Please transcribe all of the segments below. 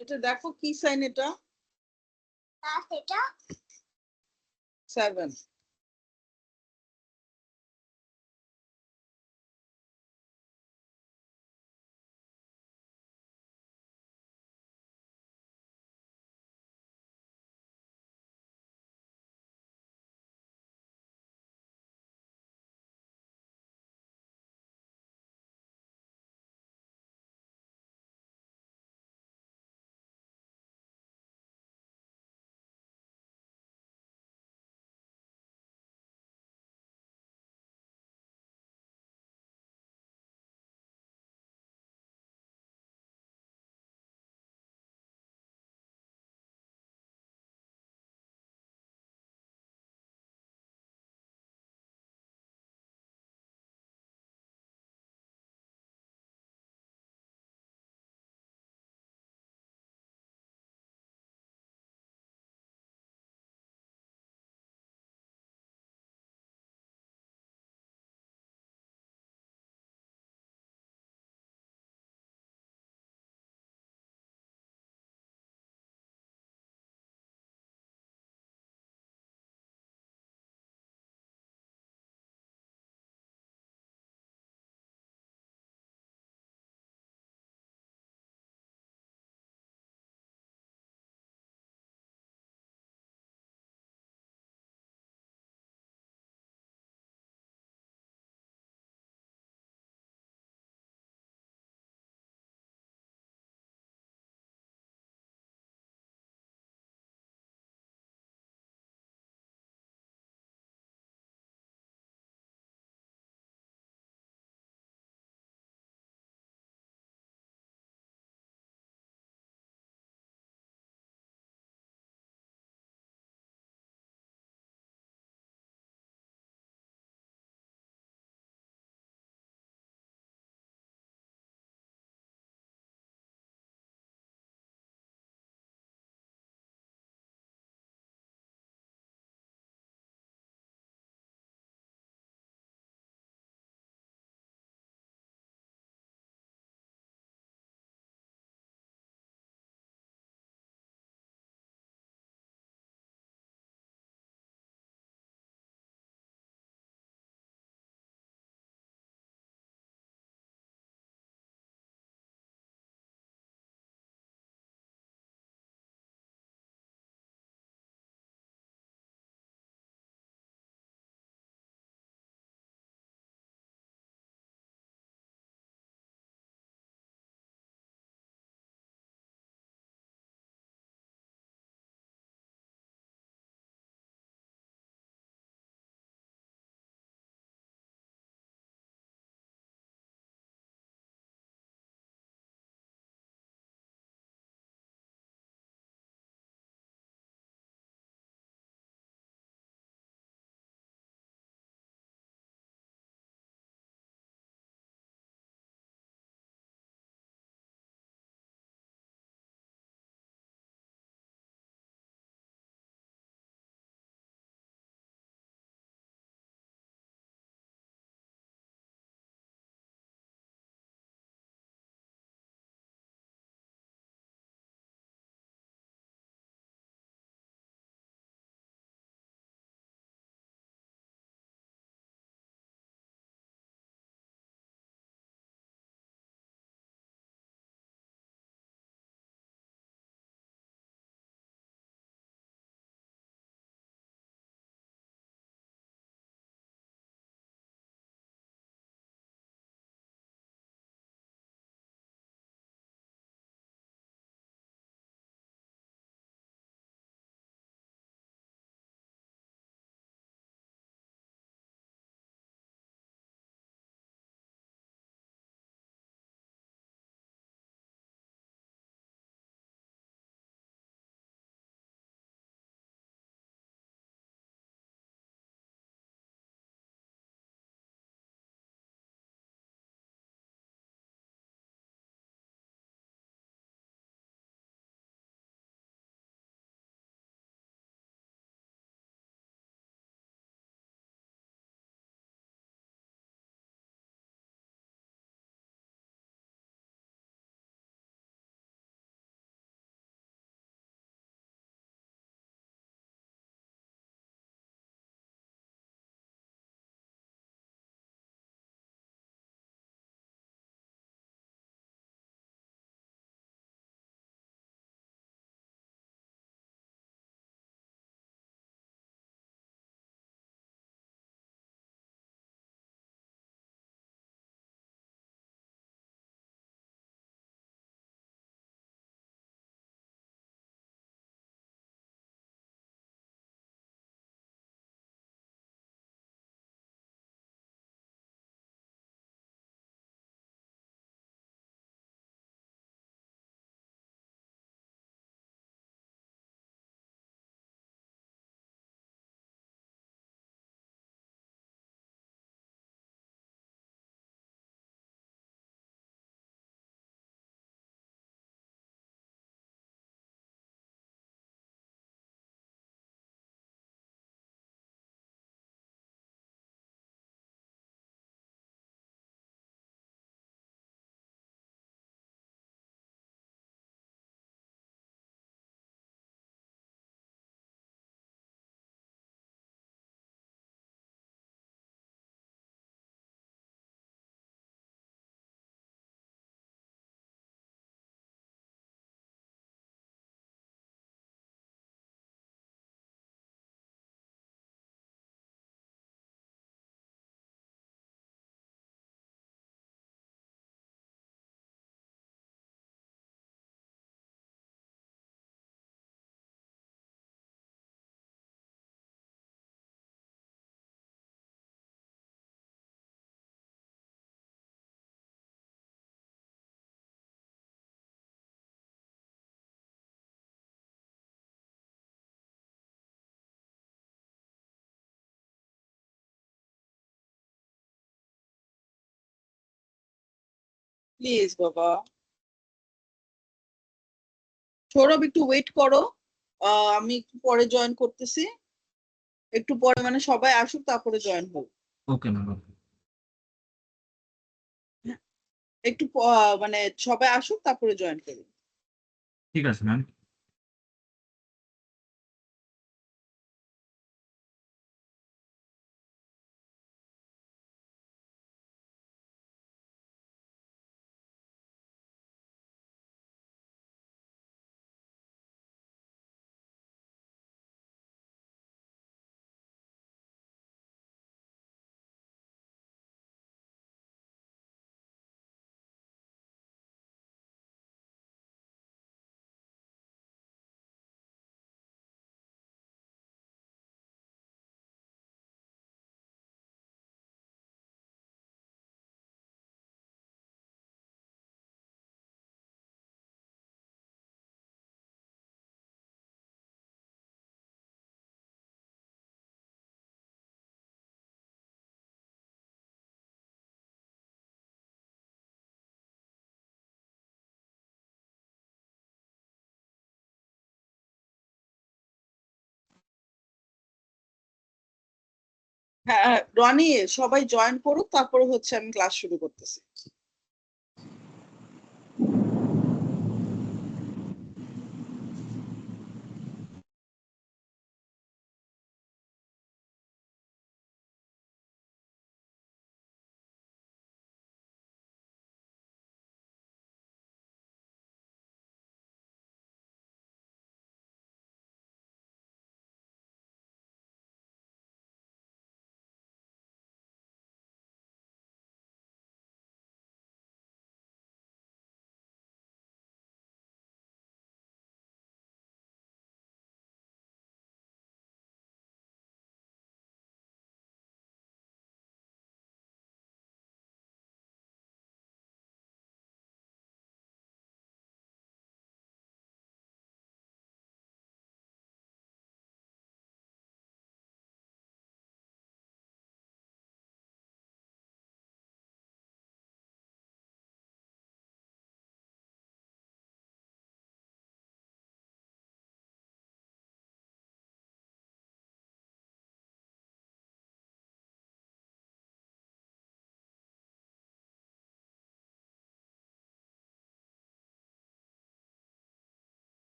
এটা দেখো কি সাইন এটা? এটা 7। প্লিজ বাবা। সৌরভ একটু ওয়েট করো, আমি একটু পরে জয়েন করতেছি। একটু পরে মানে সবাই আসুক তারপরে জয়েন হোক। Okay ma'am. একটু মানে সবাই আসুক তারপরে জয়েন করি। ঠিক আছে ম্যাম। হ্যাঁ রনি, সবাই জয়েন করুক তারপরে হচ্ছে আমি ক্লাস শুরু করতেছি।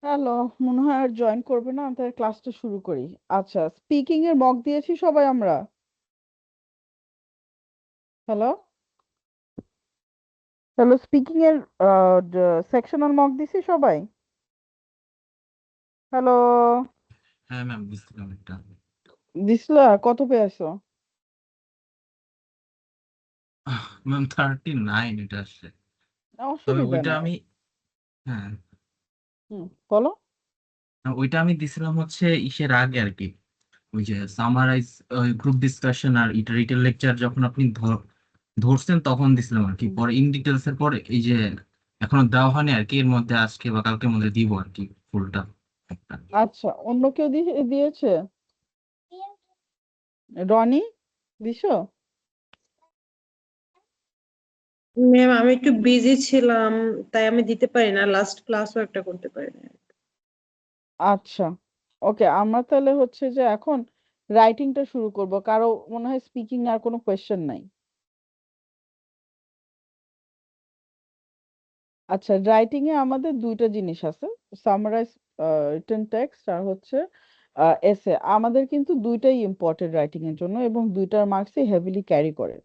হ্যালো, মনে হয় আর জয়েন করবে না, তাই ক্লাসটা শুরু করি। আচ্ছা, স্পিকিং এর মক দিয়েছি সবাই আমরা। হ্যালো হ্যালো, স্পিকিং এর সেকশনাল মক দিছি সবাই। হ্যালো, হ্যাঁ ম্যাম, দিচ্ছিলাম একটা। দিসলা কত পেয়েছো? ম্যাম 39 এটা আসছে। তবে অসুবিধা ওইটা নাই। আমি, হ্যাঁ, বলো। ওইটা আমি দিছিলাম হচ্ছে ইসের আগে আর কি। ওই যে সামারাইজ, গ্রুপ ডিসকাশন আর ইটারেটিভ লেকচার যখন আপনি ধরছেন তখন দিছিলাম আর কি। পরে ইন ডিটেলস এর পরে এই যে এখনো দেওয়া হয়নি আর কি, এর মধ্যে আজকে বা কালকের মধ্যে দিব আর কি ফুলটা একটা। আচ্ছা, অন্য কেউ দিয়েছে? রনি, দিছো? ম্যাম আমি একটু বিজি ছিলাম, তাই আমি দিতে পারি না, লাস্ট ক্লাসও একটা করতে পারি না। আচ্ছা, ওকে, আমরা তাহলে হচ্ছে যে এখন রাইটিংটা শুরু করব। কারো মনে হয় স্পিকিং আর কোনো কোয়েশ্চেন নাই? আচ্ছা, রাইটিং এ আমাদের দুইটা জিনিস আছে, সামারাইজ রিটেন টেক্সট আর হচ্ছে এসে। আমাদের কিন্তু দুইটাই ইম্পর্টেন্ট রাইটিং এর জন্য এবং দুইটার মার্কসই হেভিলি ক্যারি করে।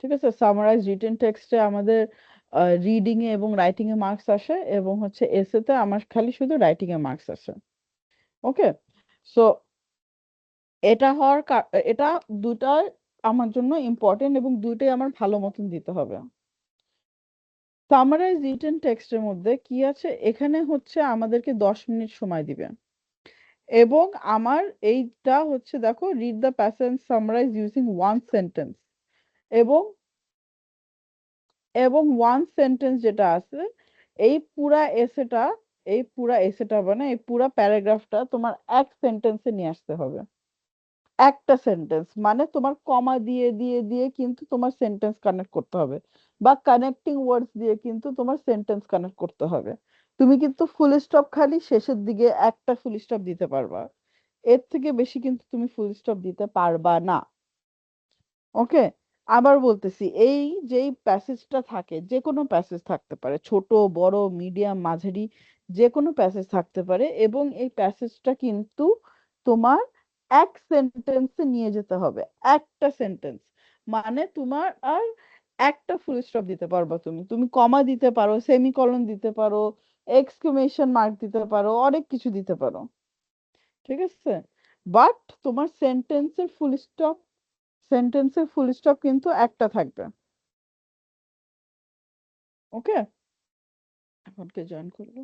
ঠিক আছে, সামারাইজ রিটেন টেক্সটে আমাদের রিডিং এ এবং রাইটিং এ মার্কস আসে এবং হচ্ছে এসেতে আমার খালি শুধু রাইটিং এ মার্কস আসে। ওকে, সো এটা দুটাই আমার জন্য ইম্পর্টেন্ট এবং দুইটাই আমার ভালো মতন দিতে হবে। সামারাইজ রিটেন টেক্সটের মধ্যে কি আছে, এখানে হচ্ছে আমাদেরকে 10 মিনিট সময় দিবে এবং আমার এইটা হচ্ছে দেখো, read the passage summarise using one sentence এবং এবং ওয়ান সেন্টেন্স যেটা আছে, এই পুরা এসেটা মানে এই পুরা প্যারাগ্রাফটা তোমার এক সেন্টেন্সে নিয়ে আসতে হবে। একটা সেন্টেন্স মানে তোমার কমা দিয়ে দিয়ে দিয়ে কিন্তু তোমার সেন্টেন্স কানেক্ট করতে হবে বা কানেক্টিং ওয়ার্ডস দিয়ে কিন্তু তোমার সেন্টেন্স কানেক্ট করতে হবে। তুমি কিন্তু ফুল স্টপ খালি শেষের দিকে একটা ফুল স্টপ দিতে পারবা, এর থেকে বেশি কিন্তু তুমি ফুল স্টপ দিতে পারবা না। ওকে, আবার বলতেছি, এই যেই প্যাসেজটা থাকে, যে কোনো প্যাসেজ থাকতে পারে, ছোট বড় মিডিয়াম মাঝারি, যে কোনো প্যাসেজ থাকতে পারে এবং এই প্যাসেজটা কিন্তু তোমার এক সেন্টেন্সে নিয়ে যেতে হবে। একটা সেন্টেন্স মানে তোমার আর একটা ফুল স্টপ দিতে পারবা, তুমি তুমি কমা দিতে পারো, সেমিকলন দিতে পারো, এক্সক্লেমেশন মার্ক দিতে পারো, অনেক কিছু দিতে পারো। ঠিক আছে, বাট তোমার সেন্টেন্সের ফুল স্টপ কিন্তু একটা থাকবে। ওকে, এখন কে জয়েন করলো?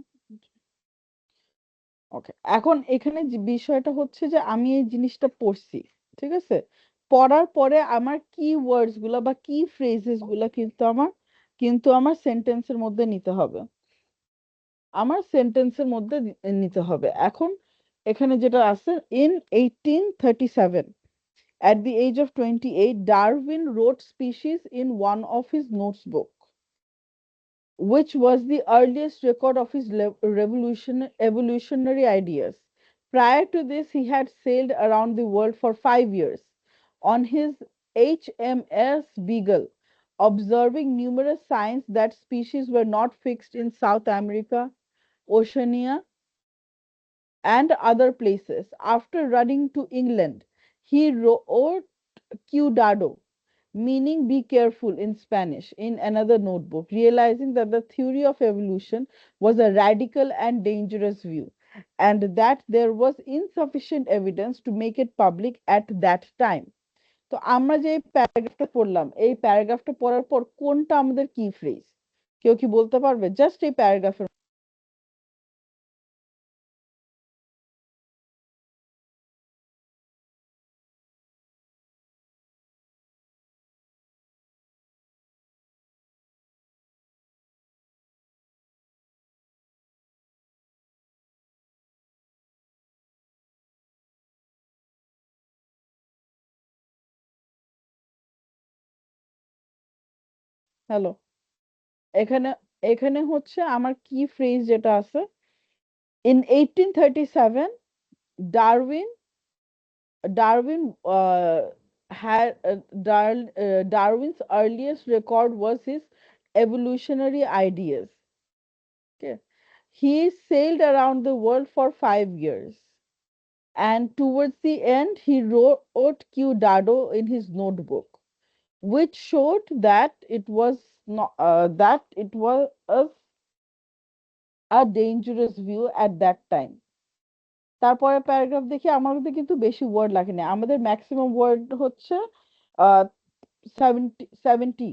ওকে, এখন এখানে যে বিষয়টা হচ্ছে যে আমি এই জিনিসটা পড়ছি, ঠিক আছে, পড়ার পরে আমার কি ওয়ার্ডস গুলা বা কি ফ্রেজেস গুলা কিন্তু আমার সেন্টেন্সের মধ্যে নিতে হবে, নিতে হবে। এখন এখানে যেটা আছে, in 1837 at the age of 28 Darwin wrote Species in one of his notebook, which was the earliest record of his evolutionary ideas. Prior to this, he had sailed around the world for 5 years on his HMS Beagle, observing numerous signs that species were not fixed in South America, Oceania, and other places. After running to England, he wrote Cuidado, meaning be careful in Spanish, in another notebook, realizing that the theory of evolution was a radical and dangerous view, and that there was insufficient evidence to make it public at that time. তো আমরা যে প্যারাগ্রাফটা পড়লাম, এই প্যারাগ্রাফটা পড়ার পর কোনটা আমাদের কি ফ্রেজ, কেউ কি বলতে পারবে? জাস্ট এই প্যারাগ্রাফের। হ্যালো, এখানে এখানে হচ্ছে আমার কি ফ্রেজ যেটা আছে, in 1837 Darwin Darwin had Darwin's earliest record was his evolutionary ideas. Okay, He sailed around the world for 5 years. And towards the end, he wrote Q Dado in his notebook, which showed that it was not a dangerous view at that time. তারপরে paragraph দেখি আমাদের কিন্তু বেশি word লাগে না, আমাদের maximum word হচ্ছে 70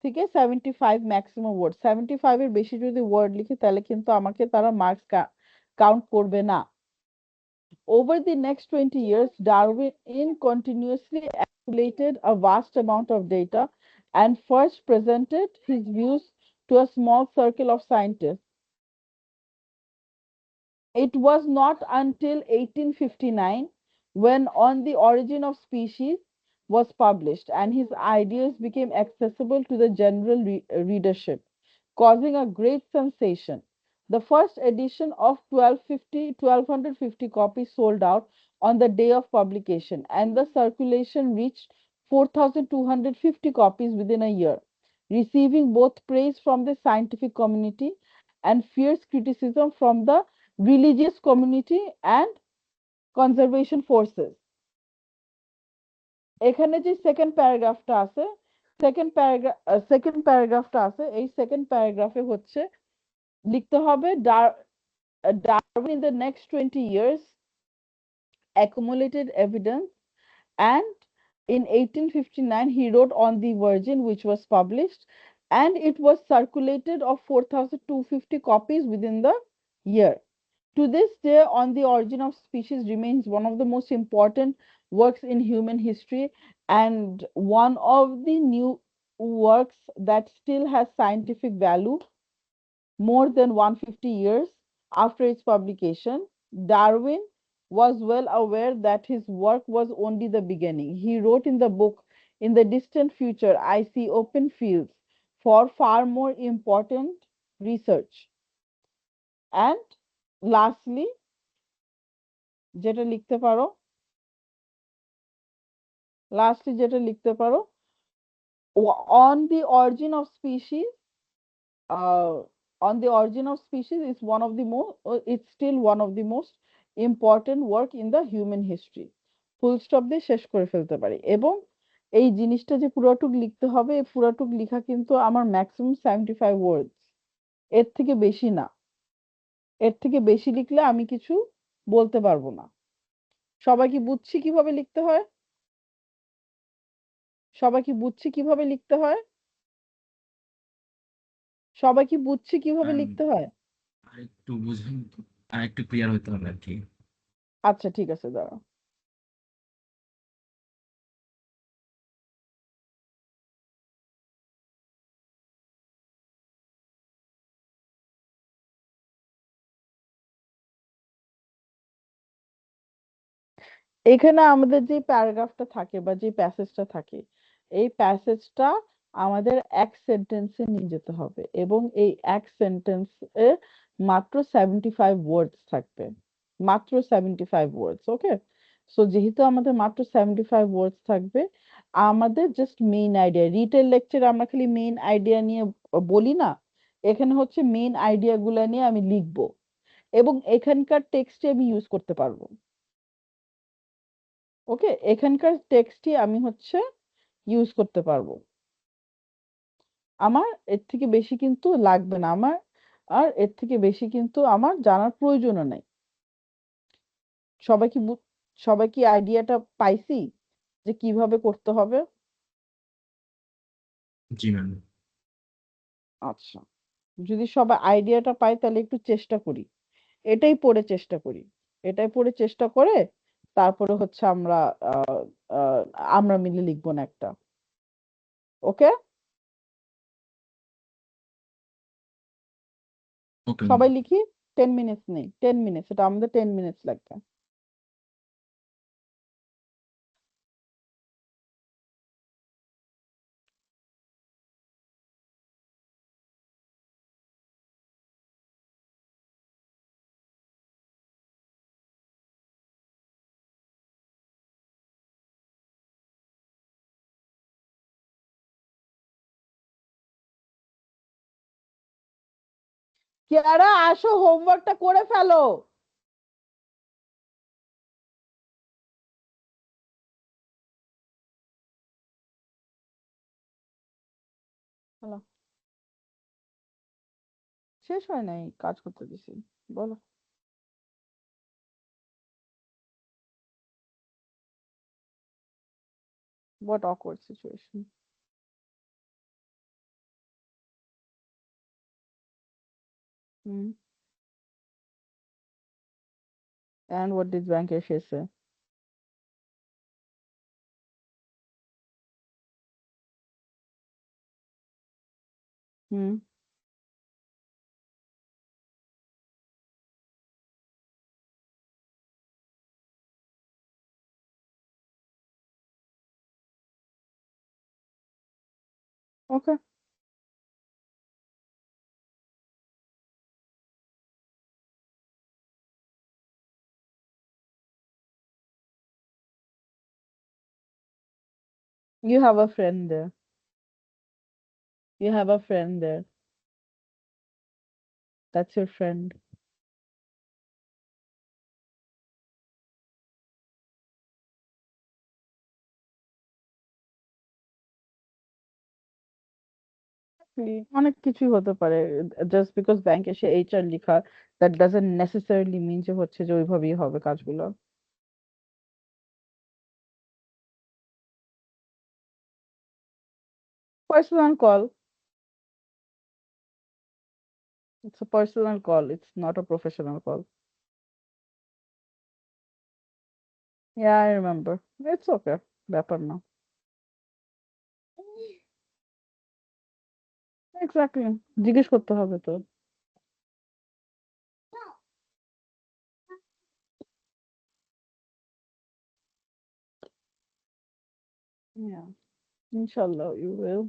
থেকে 75 ম্যাক্সিমাম ওয়ার্ড। 75 এর বেশি যদি ওয়ার্ড লিখি তাহলে কিন্তু আমাকে তারা মার্কস কাউন্ট করবে না। Over the next 20 years, Darwin continuously accumulated a vast amount of data and first presented his views to a small circle of scientists. It was not until 1859 when On the Origin of Species was published and his ideas became accessible to the general readership, causing a great sensation. The first edition of 1250 copies sold out on the day of publication, and the circulation reached 4,250 copies within a year, receiving both praise from the scientific community and fierce criticism from the religious community and conservation forces. এখানে যে second প্যারাগ্রাফটা আছে, second প্যারাগ্রাফটা আছে, এই second প্যারাগ্রাফে হচ্ছে লিখতে হবে Darwin in the next 20 years accumulated evidence, and in 1859 he wrote On the Virgin, which was published, and it was circulated of 4,250 copies within the year. To this day, On the Origin of Species remains one of the most important works in human history and one of the new works that still has scientific value more than 150 years after its publication. Darwin was well aware that his work was only the beginning. He wrote in the book, In the distant future, I see open fields for far more important research. And lastly, যেটা লিখতে পারো, On the Origin of Species, On the Origin of Species is one of the most, it's still one of the most important work in the human history. Full stop দিয়ে শেষ করে ফেলতে পারি। এবং এই জিনিসটা যে পুরোটুক লিখতে হবে, এই পুরোটুক লেখা কিন্তু আমার ম্যাক্সিমাম 75 ওয়ার্ডস, এর থেকে বেশি না। এর থেকে বেশি লিখলে আমি কিছু বলতে পারবো না। সবাই কি বুঝছি কিভাবে লিখতে হয়? সবাই কি বুঝছি কিভাবে লিখতে হয়? সবাই কি বুঝছি কিভাবে লিখতে হয়? আরেকটু বুঝুন, আরেকটু ক্লিয়ার হতে হবে আর কি। আচ্ছা ঠিক আছে, দাঁড়াও। এখানে আমাদের যে প্যারাগ্রাফটা থাকে বা যে প্যাসেজটা থাকে, এই প্যাসেজটা আমাদের এক সেন্টেন্সে নিয়ে যেতে হবে এবং এই এক সেন্টেন্সে মাত্র 75 ওয়ার্ডস থাকবে, মাত্র 75 ওয়ার্ডস। ওকে, সো যেহেতু আমাদের মাত্র 75 ওয়ার্ডস থাকবে, আমাদের জাস্ট মেইন আইডিয়া, রিটেল লেকচারে আমরা খালি মেইন আইডিয়া নিয়ে বলি না, এখানে হচ্ছে মেইন আইডিয়া গুলা নিয়ে আমি লিখবো এবং এখানকার টেক্সটে আমি ইউজ করতে পারবো। ওকে, এখানকার টেক্সটই আমি হচ্ছে ইউজ করতে পারবো। আমার এর থেকে বেশি কিন্তু লাগবে না, আমার আর এর থেকে বেশি কিন্তু আমার জানার প্রয়োজনও নাই। সবাই কি সবাই কি আইডিয়াটা পাইছি যে কিভাবে করতে হবে? জি ম্যাম। আচ্ছা, যদি সবাই আইডিয়াটা পায় তাহলে একটু চেষ্টা করি, এটাই পড়ে চেষ্টা করি, এটাই পড়ে চেষ্টা করে তারপরে হচ্ছে আমরা আহ আহ, আমরা মিলে লিখবো না একটা। ওকে, ওকে সবাই লিখি। 10 মিনিটস নেই, 10 মিনিটস, এটা আমাদের 10 মিনিটস লাগবে। কিয়ারা আসো, হোমওয়ার্কটা করে ফেলো। হ্যালো, শেষ হয় নাই, কাজ করতে দিছি, বলো। What awkward situation? Hmm. And what did Venkatesh say? Hmm. Okay. You have a friend there. You have a friend there. That's your friend. অনেক কিছুই হতে পারে। জাস্ট বিকজ ব্যাংক এসে এইচআর লেখা, দ্যাট ডাজন্ট নেসেসারিলি মিন যে হচ্ছে যে ওইভাবেই হবে কাজগুলো। Personal call, it's a personal call, it's not a professional call. Yeah, I remember. It's okay. ব্যাপার না। এক্স্যাক্টলি, জিজ্ঞেস করতে হবে তো। Yeah, inshallah you will.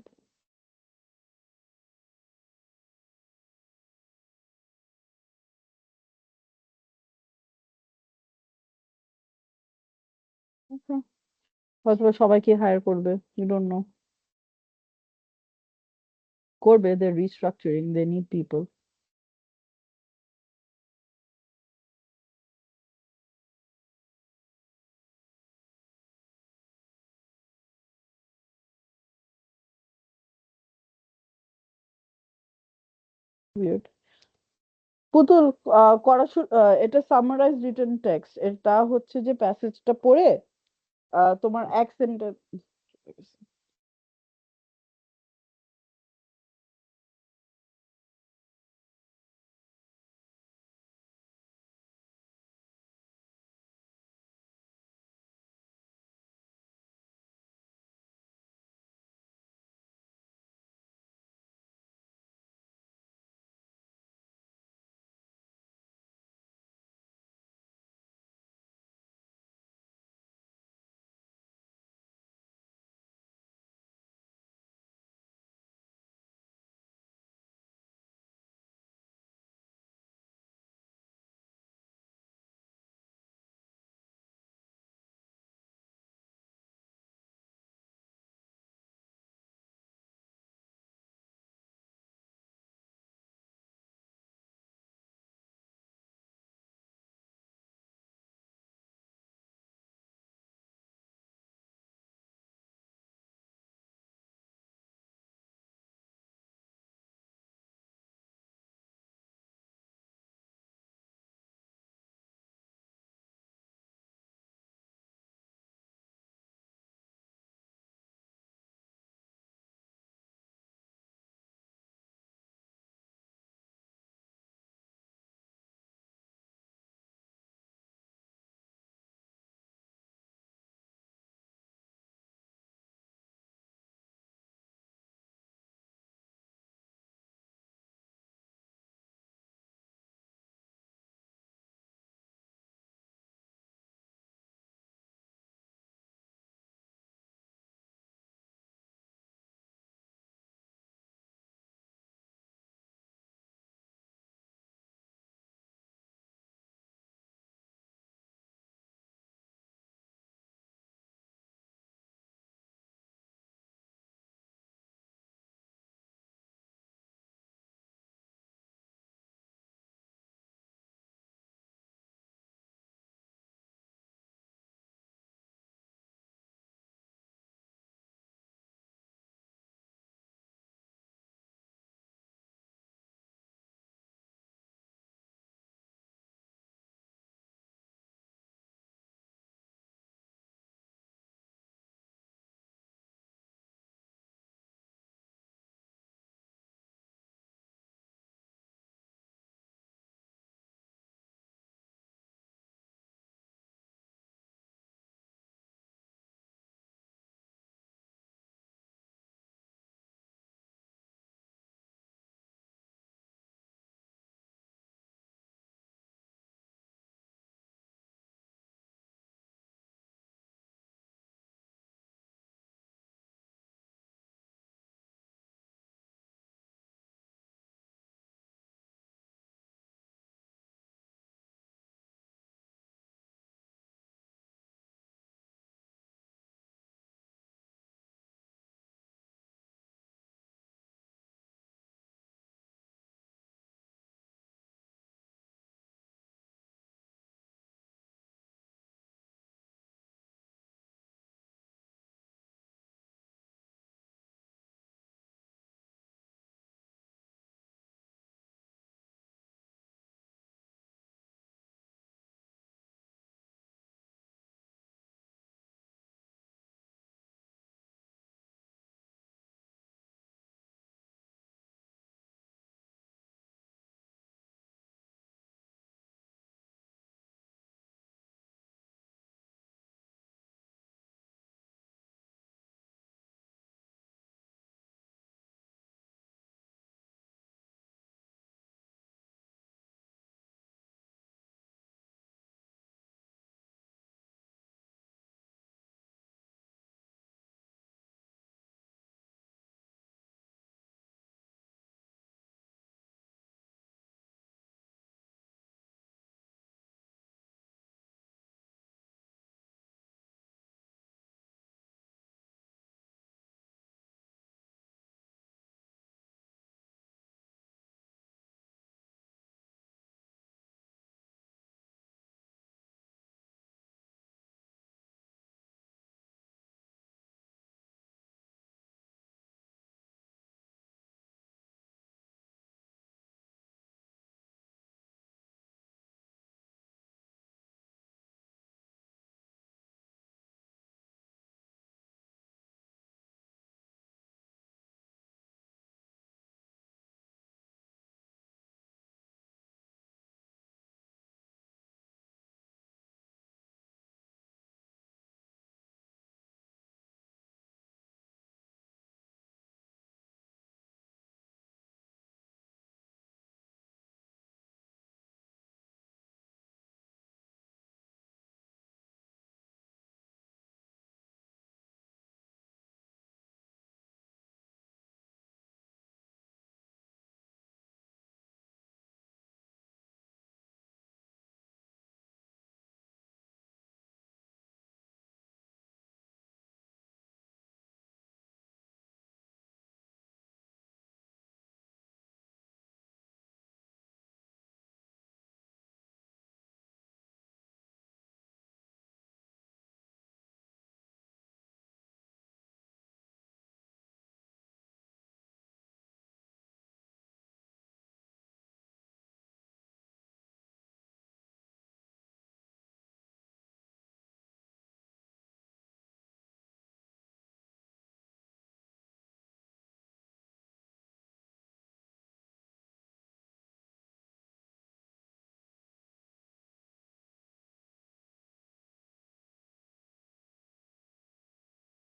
Okay. হয়তো বা সবাইকে হায়ার করবে, ইউ ডোন্ট নো। করবে, they restructuring, they need people. Weird. পুতুল, করা এটা সামারাইজ রিটেন টেক্সট, এটা হচ্ছে যে প্যাসেজটা পড়ে তোমার এক সেন্টেন্স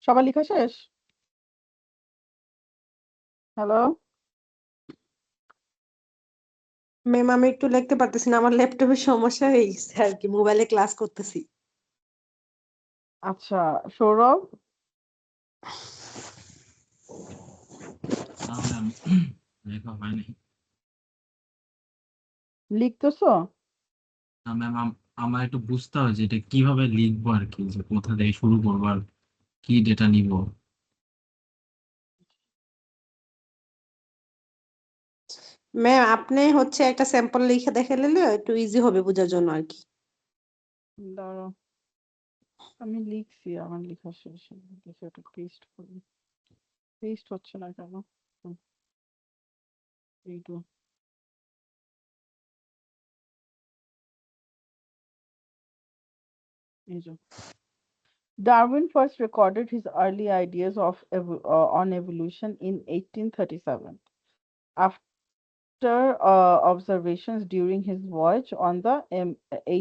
সবার লেখা শেষ? হ্যালো? ম্যাম আমি একটু লিখতে পারতেছি না, আমার ল্যাপটপের সমস্যা হয়ে গেছে আর কি, মোবাইলে ক্লাস করতেছি। আচ্ছা, সৌরভ? না ম্যাম, লেখা হয় নাই। লিখতেছো? না ম্যাম, আমার একটু বুঝতে হবে যে এটা কিভাবে লিখবো আর কি, যে কোথা থেকে শুরু করবো আর কি ডেটা নিব। ম্যাম আপনি হচ্ছে একটা স্যাম্পল লিখে দেখে নিলে একটু ইজি হবে বোঝার জন্য আর কি। দাঁড়াও, আমি লিখছি, আমার লেখা শেষ। দেখি ওটা পেস্ট করি। পেস্ট হচ্ছে না কেন? হুম, এইটু। এই যে Darwin first recorded his early ideas on evolution in 1837 after observations during his voyage on the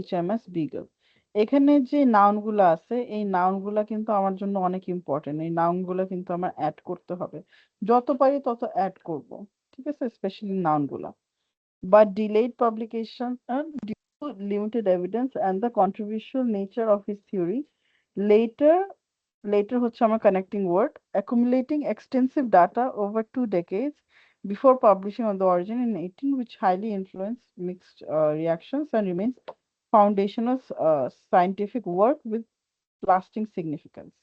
HMS Beagle. এখানে যে নাউন গুলো আছে, এই নাউন গুলা কিন্তু আমার জন্য অনেক ইম্পর্টেন্ট। এই নাউন গুলা কিন্তু আমার অ্যাড করতে হবে, যত পারি তত অ্যাড করব, ঠিক আছে, স্পেশালি নাউন গুলা। But delayed publication due to limited evidence and the controversial nature of his theory. Later, later হচ্ছে আমার connecting word, accumulating extensive data over 2 decades before publishing on the origin in 18, which highly influenced mixed reactions and remains foundational scientific work with lasting significance.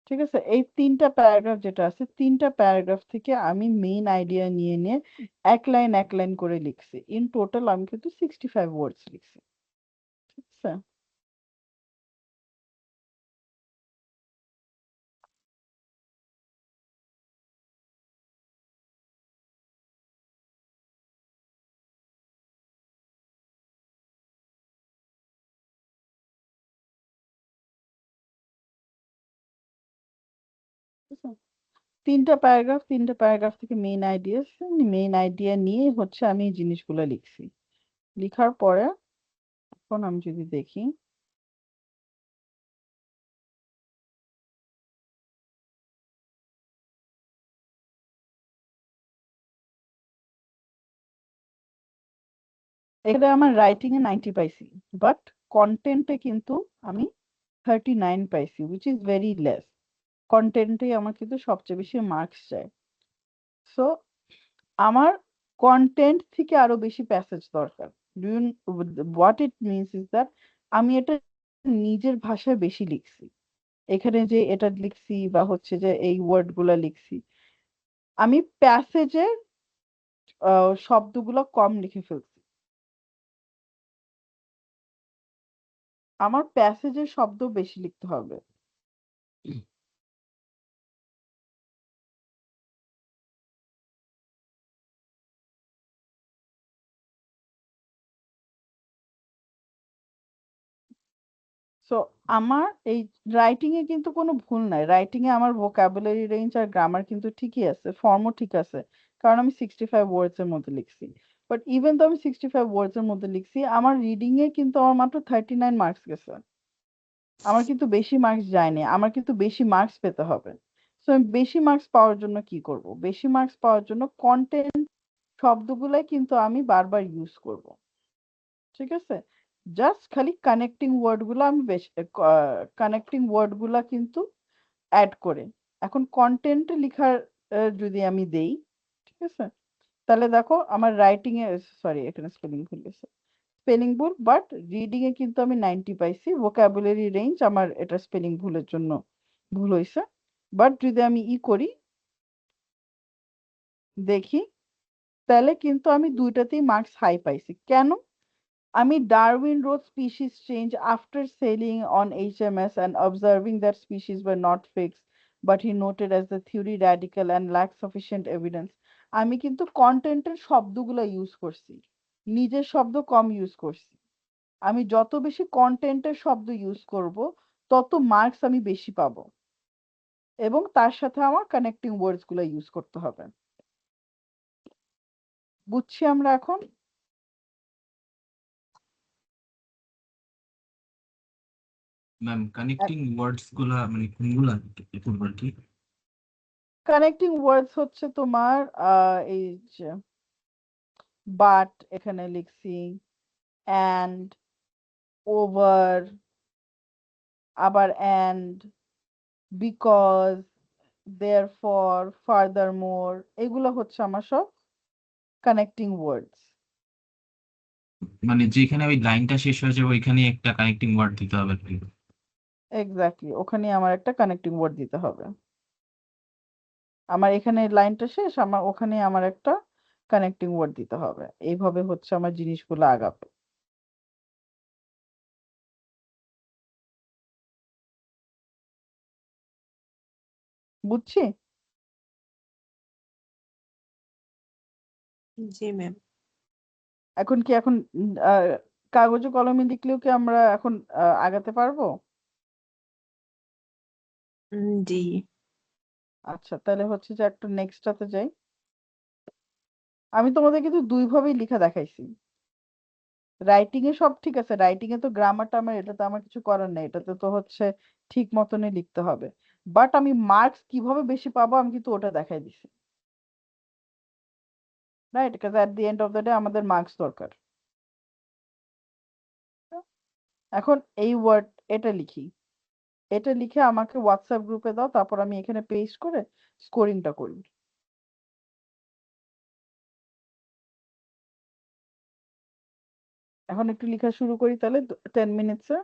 ঠিক আছে, এই 3টা paragraph যেটা আছে, 3টা paragraph থেকে আমি মেইন আইডিয়া নিয়ে নিয়ে এক লাইন করে লিখছি। ইন টোটাল আমি কিন্তু 65 ওয়ার্ডস লিখছি, ঠিক আছে। ঠিক আছে? 3টা প্যারাগ্রাফ থেকে মেইন আইডিয়া নিয়ে হচ্ছে আমি এই জিনিসগুলো লিখছি। লিখার পরে এখন আমি যদি দেখি, এখানে আমার রাইটিং এ 90 পাইছি, বাট কন্টেন্টে কিন্তু আমি 39 পাইছি, উইচ ইজ ভেরি লেস। কন্টেন্টে আমার কিন্তু সবচেয়ে বেশি মার্কস চাই। সো আমার কন্টেন্ট থেকে আরো বেশি প্যাসেজ দরকার। What it means is that আমি এটা নিজের ভাষায় বেশি লিখছি। এখানে যে এটা লিখছি বা হচ্ছে যে এই ওয়ার্ড গুলা লিখছি, আমি প্যাসেজের শব্দগুলো কম লিখে ফেলছি। আমার প্যাসেজের শব্দ বেশি লিখতে হবে। সো আমার এই রাইটিং এ কিন্তু কোনো ভুল নাই। রাইটিং এ আমার ভোকাবুলারি রেঞ্জ আর গ্রামার কিন্তু ঠিকই আছে, ফর্মও ঠিক আছে, কারণ আমি 65 ওয়ার্ডস এর মধ্যে লিখছি। বাট ইভেন তো আমি 65 ওয়ার্ডস এর মধ্যে লিখছি, আমার রিডিং এ কিন্তু আমার মাত্র 39 মার্কস গেছে। আমার কিন্তু বেশি মার্কস যায়নি, আমার কিন্তু বেশি মার্কস পেতে হবে। সো আমি বেশি মার্কস পাওয়ার জন্য কি করব? বেশি মার্কস পাওয়ার জন্য কন্টেন্ট শব্দগুলাই কিন্তু আমি বারবার ইউজ করব, ঠিক আছে। জাস্ট খালি কানেক্টিং ওয়ার্ড গুলো আমি বেশ কানেক্টিং ওয়ার্ড গুলা কিন্তু অ্যাড করে এখন কন্টেন্ট লিখার যদি আমি দেই, ঠিক আছে, তাহলে দেখো আমার রাইটিং এ, সরি এখানে স্পেলিং ভুল গেছে, স্পেলিং ভুল, বাট রিডিং এ কিন্তু আমি 90 পাইছি। ভোকাবুলারি রেঞ্জ আমার এটা স্পেলিং ভুলের জন্য ভুল হয়েছে। বাট যদি আমি করি, দেখি, তাহলে কিন্তু আমি দুইটাতেই মার্কস হাই পাইছি। কেন? আমি Darwin wrote species change after sailing on HMS and observing that species were not fixed, but he noted as the theory radical and lacked sufficient evidence. আমি কিন্তু কন্টেন্টের শব্দগুলো ইউজ করছি, নিজের শব্দ কম ইউজ করছি। আমি যত বেশি কন্টেন্টের শব্দ ইউজ করব, তত মার্কস আমি বেশি পাবো, এবং তার সাথে আমার কানেক্টিং ওয়ার্ডস গুলো ইউজ করতে হবে। বুঝছি আমরা এখন? ম্যাম কানেক্টিং ওয়ার্ডস গুলা মানে কোনগুলা করবো আর কি? কানেক্টিং ওয়ার্ডস হচ্ছে তোমার এই যে বাট এখানে লিখছি, অ্যান্ড, ওভার, আবার অ্যান্ড, বিকজ, দেয়ারফর, ফার্দারমোর, এগুলো হচ্ছে আমার সব কানেক্টিং ওয়ার্ডস। মানে যেখানে ওই লাইনটা শেষ হয়ে যাবে ওইখানে একটা কানেক্টিং ওয়ার্ড দিতে হবে আর কি। এক্স্যাক্টলি, ওখানে আমার একটা কানেক্টিং ওয়ার্ড দিতে হবে। আমার এখানে লাইনটা শেষ, আমার ওখানে আমার একটা কানেক্টিং ওয়ার্ড দিতে হবে। এইভাবে হচ্ছে আমার জিনিসগুলো আগাবে। বুঝছি? জি ম্যাম। এখন কি এখন কাগজে কলমে লিখলেও কি আমরা এখন আগাতে পারবো? জি। আচ্ছা, তাহলে হচ্ছে যে একটা নেক্সটটাতে যাই। আমি তোমাদের কিন্তু দুই ভাবেই লেখা দেখাইছি। রাইটিং এ সব ঠিক আছে, রাইটিং এ তো গ্রামার টামার এটা তো আমার কিছু করার নেই, এটাতে তো হচ্ছে ঠিক মতনই লিখতে হবে। বাট আমি মার্কস কিভাবে বেশি পাবো আমি কিন্তু ওটা দেখাই দিছি, right? Because at the end of the day আমাদের মার্কস দরকার। এখন এই ওয়ার্ড এটা লিখি, এটা লিখে আমাকে হোয়াটসঅ্যাপ গ্রুপে দাও, তারপর আমি এখানে পেস্ট করে স্কোরিংটা করি। এখন একটু লেখা শুরু করি তাহলে 10 মিনিটসে।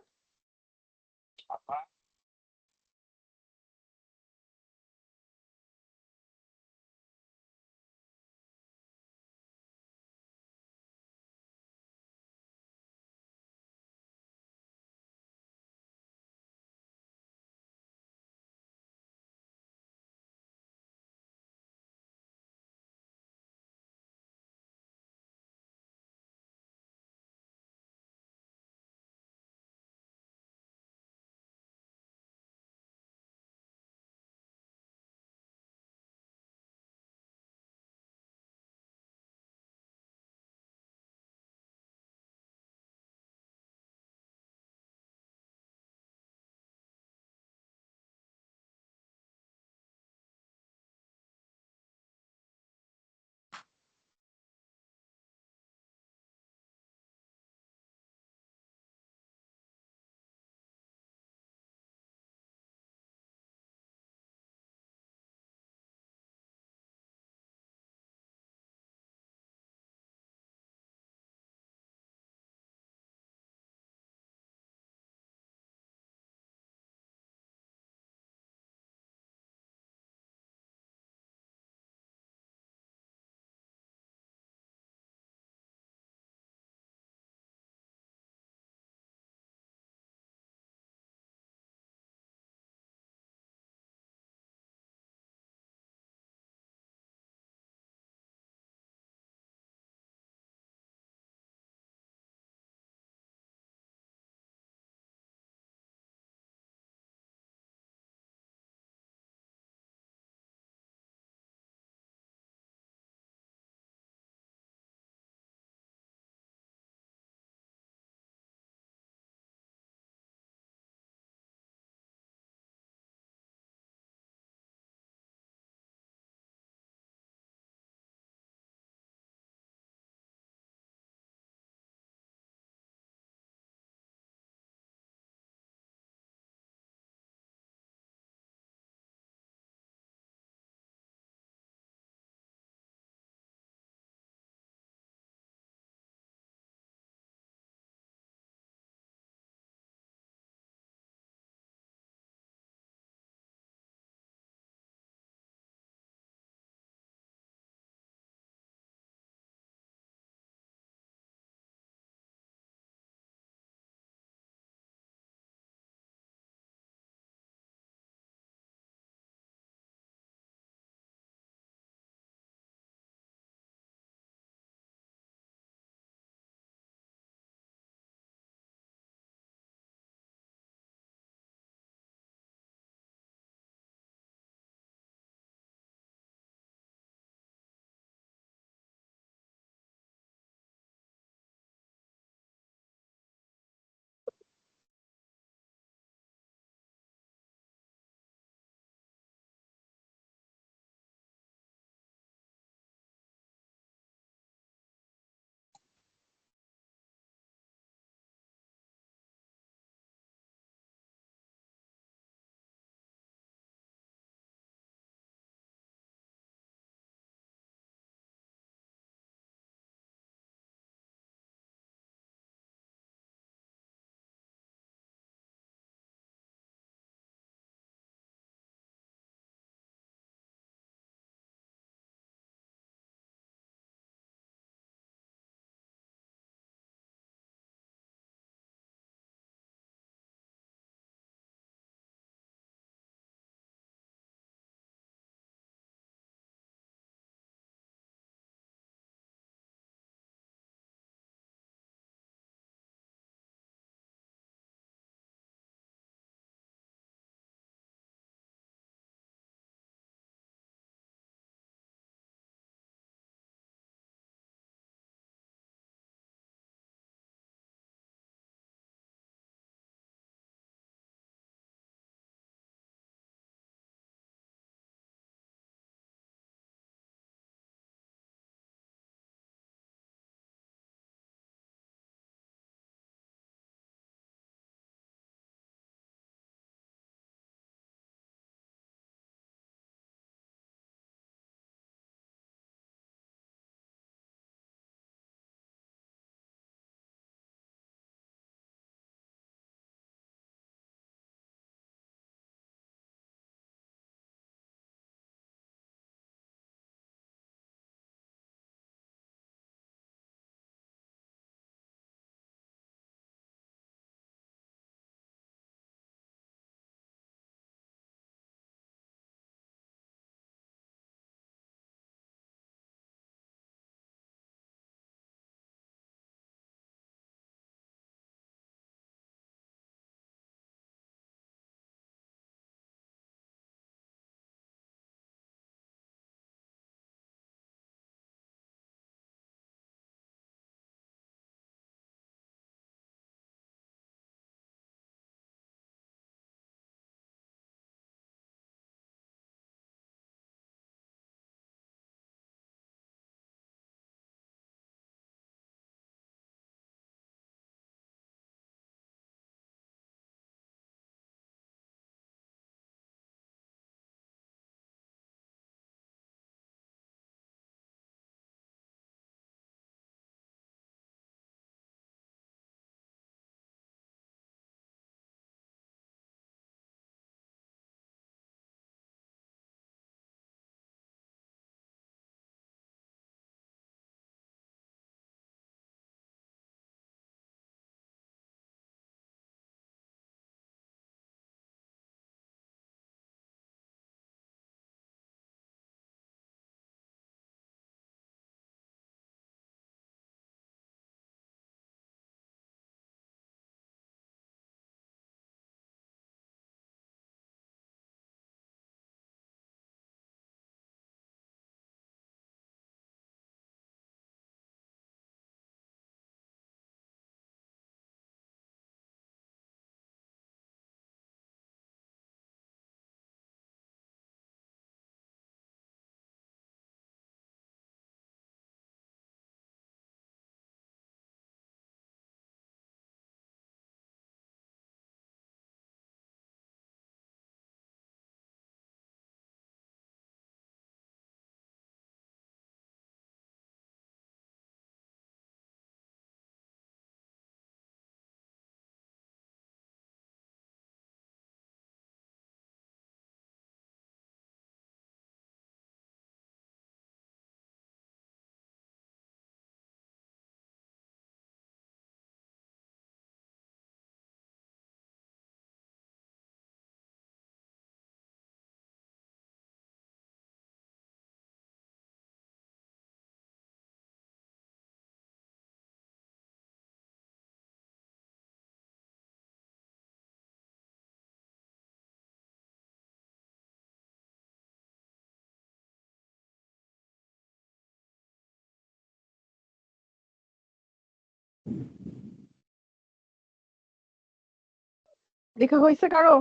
লেখা হয়েছে কারো?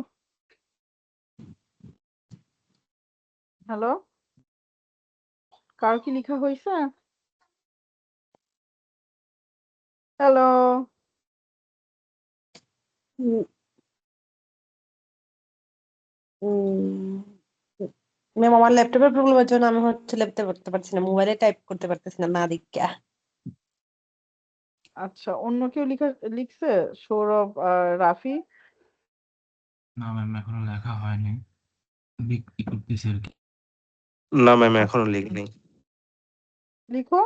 হ্যালো, কারো কি লেখা হয়েছে? হ্যালো, ম্যাম আমার ল্যাপটপের প্রবলেমের জন্য আমি হচ্ছে ল্যাপটপ করতে পারছি না, মোবাইলে টাইপ করতে পারতেছি না, না দেখা। আচ্ছা, অন্য কেউ লিখছে? সৌরভ আর রাফি? না ম্যাম, এখনো লেখা হয়নি, ই করতেছি আর কি। না ম্যাম, আচ্ছা, এখনো লিখিনি। লিখো।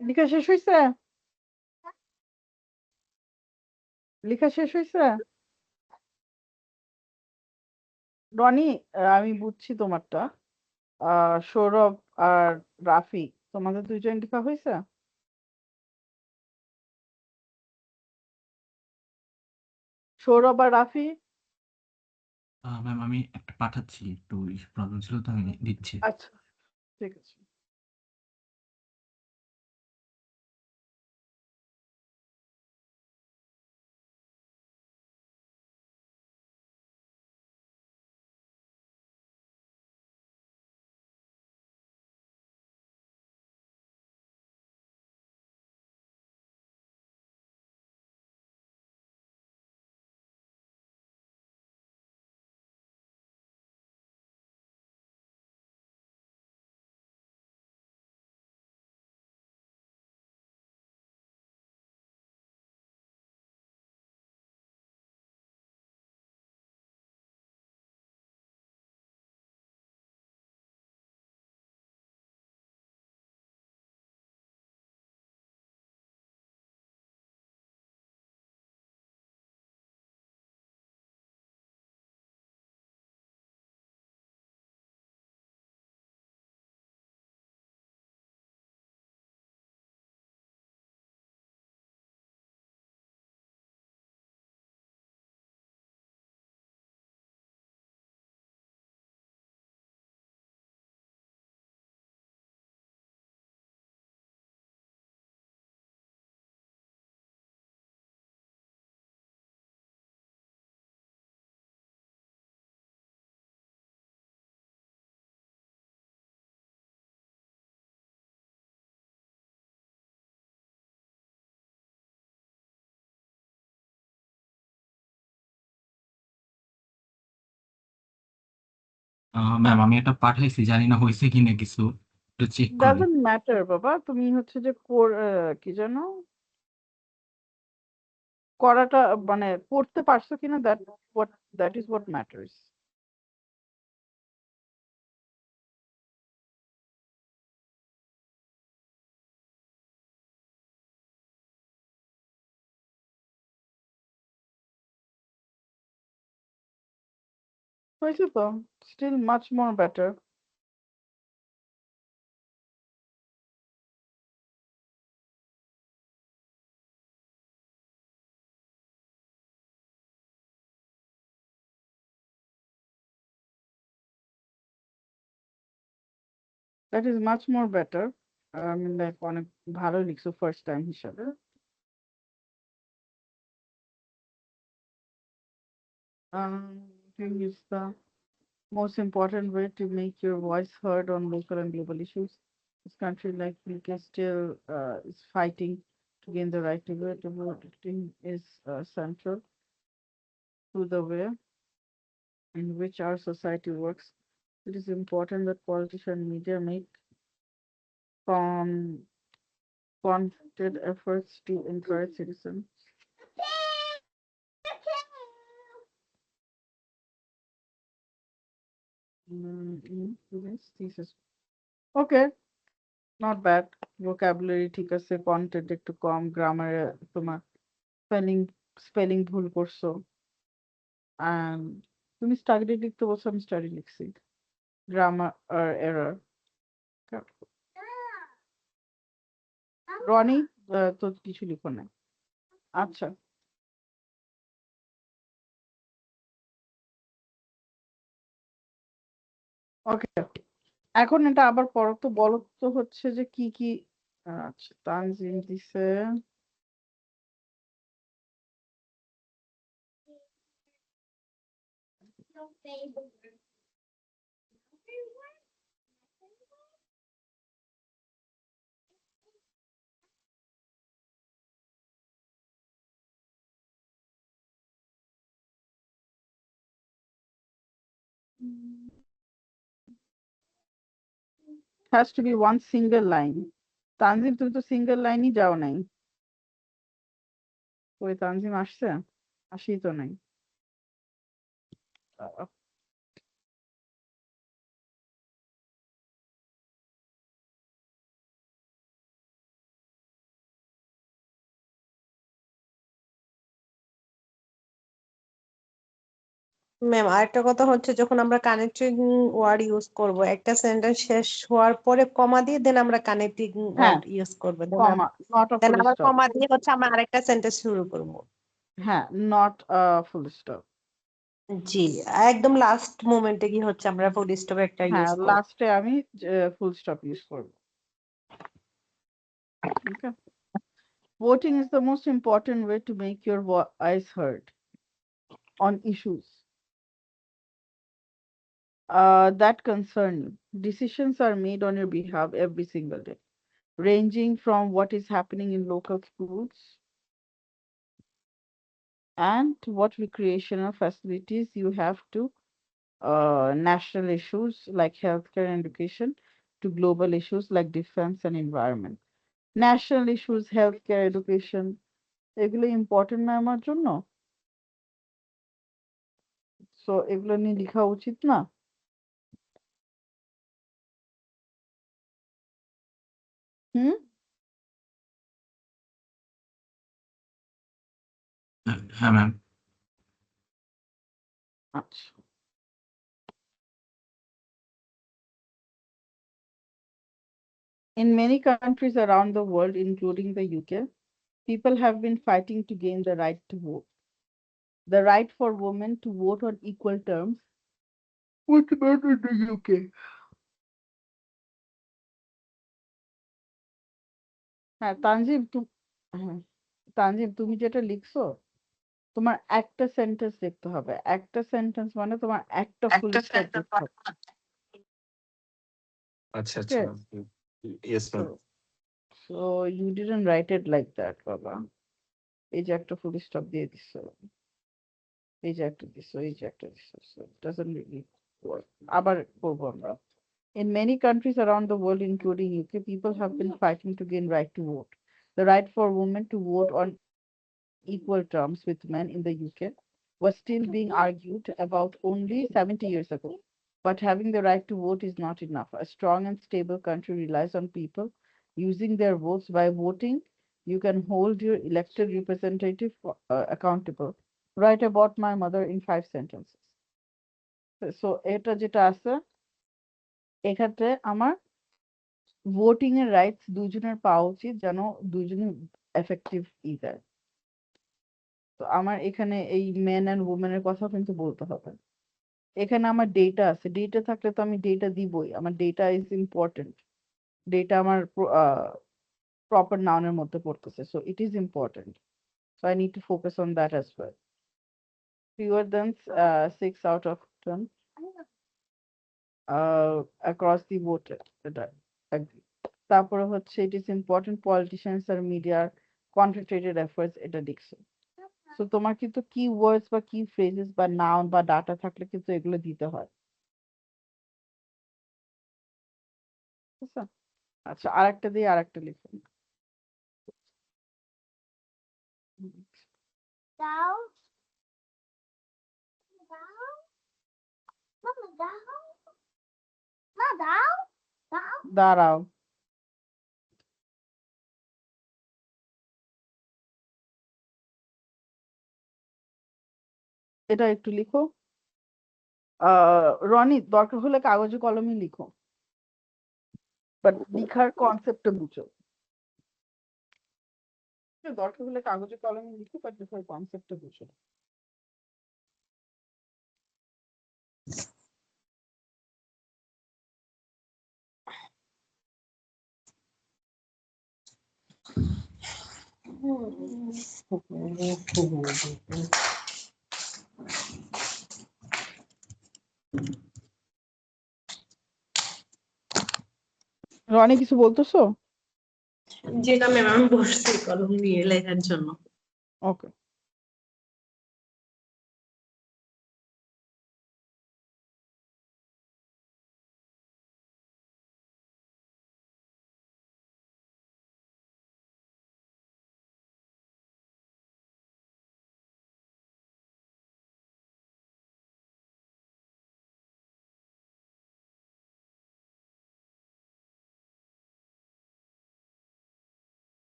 লেখা শেষ হয়েছে? লেখা শেষ হয়েছে? রনি, আমি বুঝছি তোমারটা। সৌরভ আর রাফি, তোমাদের দুইজন লেখা হয়েছে? সৌরভ আর রাফি? ম্যাম আমি একটা পাঠাচ্ছি, একটু প্রবলেম ছিল তো আমি দিচ্ছি। আচ্ছা, ঠিক আছে। ম্যাম আমি এটা পাঠাইছি, জানি না হয়েছে কিনা কিছু, একটু চেক করেন। ডাজন্ট ম্যাটার বাবা, তুমি হচ্ছে যে কি যেন করাটা, মানে করতে পারছো কিনা, দ্যাট ইজ হোয়াট ম্যাটার্স। হয়েছে তো, still much more better. That is much more better. আমি লাইক অনেক ভালো লিখছো ফার্স্ট টাইম হিসাবে। Think is the most important way to make your voice heard on local and global issues. This country, like UK, still is fighting to gain the right to vote. Voting is central to the way in which our society works. It is important that politicians and media make con- concerted efforts to encourage citizens. Yes, thesis. Okay, not bad. Vocabulary ঠিক আছে, content একটু কম, গ্রামারে তোমার spelling spelling ভুল করছো। And তুমি study লিখতে বলছো, আমি স্টাডি লিখছি। গ্রামার আর এরর। রনি, তো কিছু লিখো না। আচ্ছা, ওকে। এখন এটা আবার পড়ো তো, বলো তো হচ্ছে যে কি কি। আচ্ছা, তানজিম দিছে। Has to be one single line. Tanzim, তুমি তো সিঙ্গেল লাইনই যাও নাই। ওই তানজিম আসছে? আসি তো নাই। ম্যাম আরেকটা কথা হচ্ছে যখন আমরা কানেক্টিং ওয়ার্ড ইউজ করব একটা সেন্টেন্স শেষ হওয়ার পরে কমা দিয়ে দেন আমরা কানেক্টিং হ্যাঁ ওয়ার্ড ইউজ করবো কমা নট আ দেন ফুল আবার স্টপ কমা দিয়ে হচ্ছে আমরা আরেকটা সেন্টেন্স শুরু করব। হ্যাঁ নট আ ফুল স্টপ জি একদম লাস্ট মোমেন্টে কি হচ্ছে আমরা ফুল স্টপ একটা হ্যাঁ ইউজ করব। লাস্টে আমি ফুল স্টপ ইউজ করব okay voting is the most important way to make your voice heard on issues that concern you. Decisions are made on your behalf every single day, ranging from what is happening in local schools and what recreational facilities you have to national issues like healthcare and education to global issues like defense and environment. National issues, healthcare, education, এগুলো important না আমার জন্য so এগুলো নিয়ে লেখা উচিত না হুম হ্যাঁ ম্যাম। আচ্ছা In many countries around the world, including the UK, people have been fighting to gain the right to vote. The right for women to vote on equal terms with men in the UK. হ্যাঁ তানজিম তুমি যেটা লিখছো তোমার একটা sentence লিখতে হবে একটা sentence মানে তোমার একটা ফুল স্টপ দিতে হবে আচ্ছা ওকে আচ্ছা yes so ma'am. So you didn't write it like that বাবা এই যে একটা ফুল স্টপ দিয়ে দিছো এই যে একটা দিছো এই যে একটা দিছো so it doesn't really work আবার করবো আমরা In many countries around the world, including UK, people have been fighting to gain right to vote. The right for women to vote on equal terms with men in the UK was still being argued about only 70 years ago. But having the right to vote is not enough. A strong and stable country relies on people using their votes. By voting, you can hold your elected representative accountable. Write about my mother in 5 sentences. So, এটা যেটা আছে এক্ষেত্রে আমার voting এর rights দুজনের পাওয়া উচিত যেন দুজনে এফেক্টিভ দেয় তো আমার এখানে এই মেন অ্যান্ড উমেনের কথা কিন্তু বলতে হবে এখানে আমার ডেটা আছে ডেটা থাকলে তো আমি ডেটা দিবই আমার ডেটা ইজ ইম্পর্টেন্ট ডেটা আমার প্রপার নাউনের মধ্যে পড়তেছে so it is important so I need to focus on that as well fewer than 6 out of 10 across the voter এটা agree তারপরে হচ্ছে it is important politicians R media concentrated efforts এটা লিখছে তো তোমার কিন্তু কি ওয়ার্ডস বা কি ফ্রেজেস বা নাউন বা ডাটা থাকলে কিন্তু এগুলো দিতে হয় ঠিক আছে আচ্ছা আরেকটা দিয়ে আরেকটা লিখুন Down. Down. Mama, down. Mama, down. Down. দাঁড়াও এটা একটু লিখো রনি দরকার হলে কাগজে কলমে লিখো বাট লিখার কনসেপ্টটা বুঝো দরকার হলে কাগজে কলমে লিখো বাট লিখার কনসেপ্টটা বুঝো রনি কিছু বলতেছো জি না ম্যাম আমি বসছি কলম নিয়ে লেখার জন্য। ওকে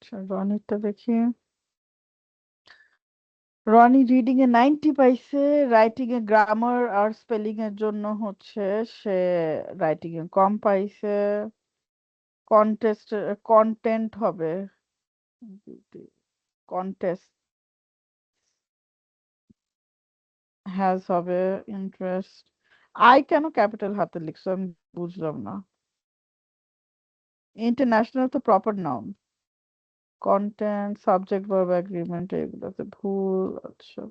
আচ্ছা রনিরটা দেখি। রনি রিডিং এ 90 পাইছে, writing a grammar R spelling এর জন্য হচ্ছে সে রাইটিং এ কম পাইছে। কন্টেন্ট হবে, কন্টেস্ট হ্যাজ হবে, ইন্টারেস্ট। আই কেন ক্যাপিটাল হাতে লিখছো আমি বুঝলাম না। ইন্টারন্যাশনাল তো proper noun. Content subject verb agreement এগুলোতে ভুল। আচ্ছা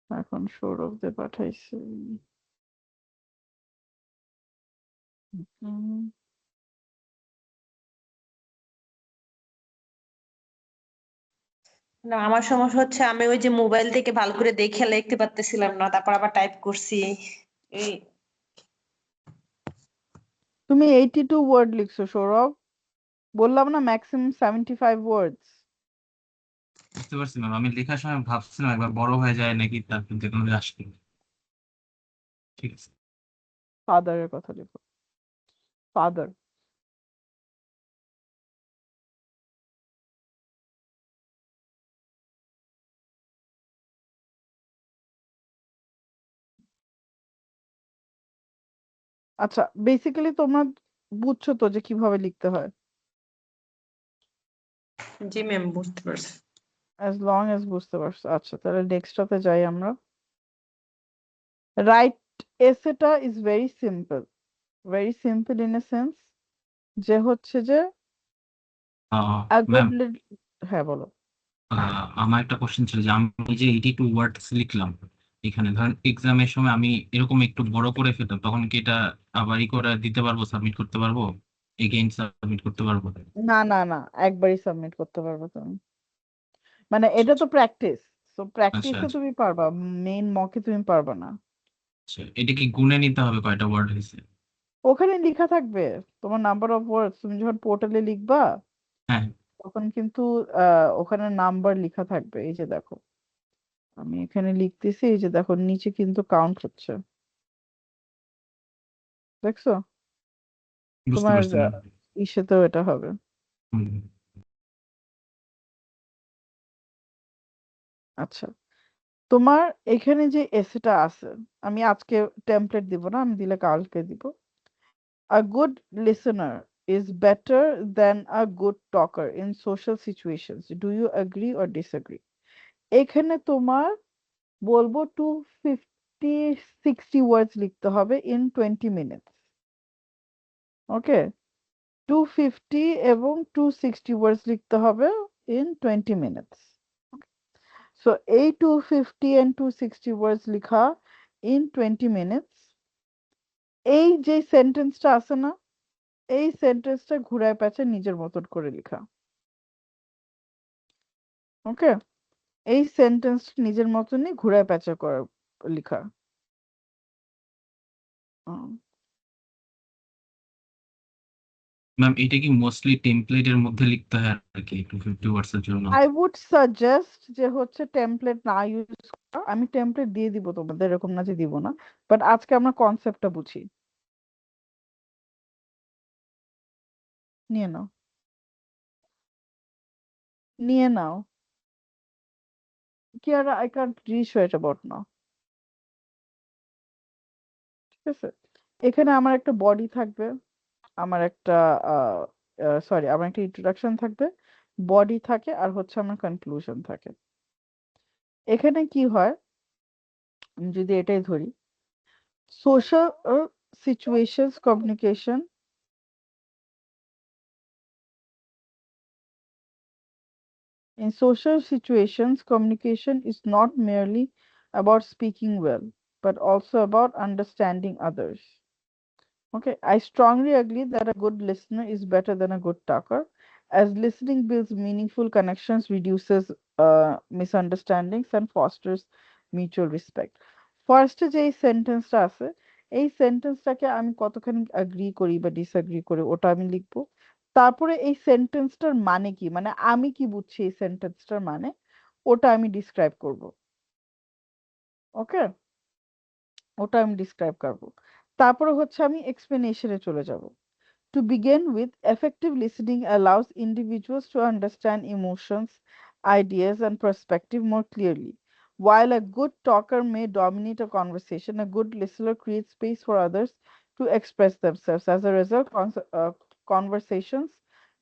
এখন সৌরভদের পাঠাইছি। হুম, না আমার সমস্যা হচ্ছে আমি ওই যে মোবাইল থেকে ভালো করে দেখে লিখতে পারতেছিলাম না, তারপর আবার টাইপ করছি। এই তুমি 82 ওয়ার্ড লিখছো সৌরভ, বললাম না ম্যাক্সিমাম 75 ওয়ার্ডস। বুঝতে পারছি ম্যাম, আমি লেখার সময় ভাবছিলাম একবার বড় হয়ে যায় নাকি, তারপর দেখলাম যে আসবে। ঠিক আছে। ফাদারের কথা লিখো, ফাদার। আচ্ছা বেসিক্যালি তোমরা বুঝছো তো যে কিভাবে লিখতে হয়, জি ম্যাম বুঝতে পারছি। অ্যাজ লং অ্যাজ বুঝতে পারছো। আচ্ছা তাহলে নেক্সটটাতে যাই আমরা। রাইট এসেটা is very simple in a sense যে হচ্ছে যে a ম্যাম, good হ্যাঁ বলো। আমার একটা কোশ্চেন ছিল যে আমি যে 82 ওয়ার্ডস লিখলাম এখানে, ধরেন এক্সামের সময় আমি এরকম একটু বড় করে ফেলতাম, তখন কি এটা আবার করে দিতে পারবো, সাবমিট করতে পারবো, এগেইন সাবমিট করতে পারবো? না না না, একবারই সাবমিট করতে পারবে তুমি, মানে এটা তো প্র্যাকটিস, তো আচ্ছা প্র্যাকটিসে আচ্ছা তুমি পারবা, মেইন মকে তুমি পারবা না। আচ্ছা, এটা কি গুণে নিতে হবে কয়টা ওয়ার্ড হয়েছে? ওখানে লেখা থাকবে তোমার নাম্বার অফ ওয়ার্ডস, তুমি যখন পোর্টালে লিখবা হ্যাঁ। তখন কিন্তু ওখানে নাম্বার লেখা থাকবে। এই যে দেখো আমি এখানে লিখতেছি, এই যে দেখো নিচে কিন্তু কাউন্ট হচ্ছে, দেখছো? বুঝতে তোমার পারছি ম্যাম। ইসেতেও এটা হবে। হুম। আচ্ছা তোমার এখানে যে এসেটা আছে, আমি আজকে টেমপ্লেট দিব না, আমি দিলে কালকে দিব। A good listener is better than a good talker in social situations. Do you agree or disagree? এখানে তোমার বলবো 250-60 ওয়ার্ডস লিখতে হবে in 20 minutes. ওকে, 250 এবং 260 ওয়ার্ডস লিখতে হবে in 20 minutes. সো এই 250 and 260 ওয়ার্ডস লিখা in 20 minutes, এই যে সেন্টেন্সটা আছে না, এই সেন্টেন্সটা ঘুরায় পেঁচে নিজের মতন করে লেখা। ওকে, এই সেন্টেন্স নিজের মতনই ঘুরায় পেঁচা করে লেখা। ম্যাম এটা কি মোস্টলি টেমপ্লেটের মধ্যে লিখতে হয় আর কি 250 ওয়ার্ডস এর জন্য? আই উড সাজেস্ট যে হচ্ছে টেমপ্লেট না ইউজ করা। আমি টেমপ্লেট দিয়ে দিব তোমাদের, এরকম না যে দিব না, বাট আজকে আমরা কনসেপ্টটা বুঝি। নিয়ে নাও, নিয়ে নাও। কি আর আই কান্ট রিচ এটা বট না, ঠিক আছে? এখানে আমার একটা বডি থাকবে, আমার একটা সরি আমার একটা ইন্ট্রোডাকশন থাকবে, বডি থাকে, আর হচ্ছে আমার কনক্লুশন থাকে। এখানে কি হয়, আমি যদি এটাই ধরি, social situations communication. In social situations, communication is not merely about speaking well, but also about understanding others. Okay, I strongly agree that a good listener is better than a good talker, as listening builds meaningful connections, reduces misunderstandings, and fosters mutual respect. First যে এই সেন্টেন্সটা আছে, এই সেন্টেন্সটাকে আমি কতখানি agri করি বা disagree করি ওটা আমি লিখবো। তারপরে এই সেন্টেন্সটার মানে কি, মানে আমি কি বুঝছি এই সেন্টেন্সটার মানে, ওটা আমি ডিসক্রাইব করব। ওকে, ওটা আমি ডিসক্রাইব করব। তারপরে হচ্ছে আমি এক্সপ্লেনেশনে চলে যাব। To begin with, effective listening allows individuals to understand emotions, ideas, and perspective more clearly. While a good talker may dominate a conversation, a good listener creates space for others to express themselves. As a result, conversations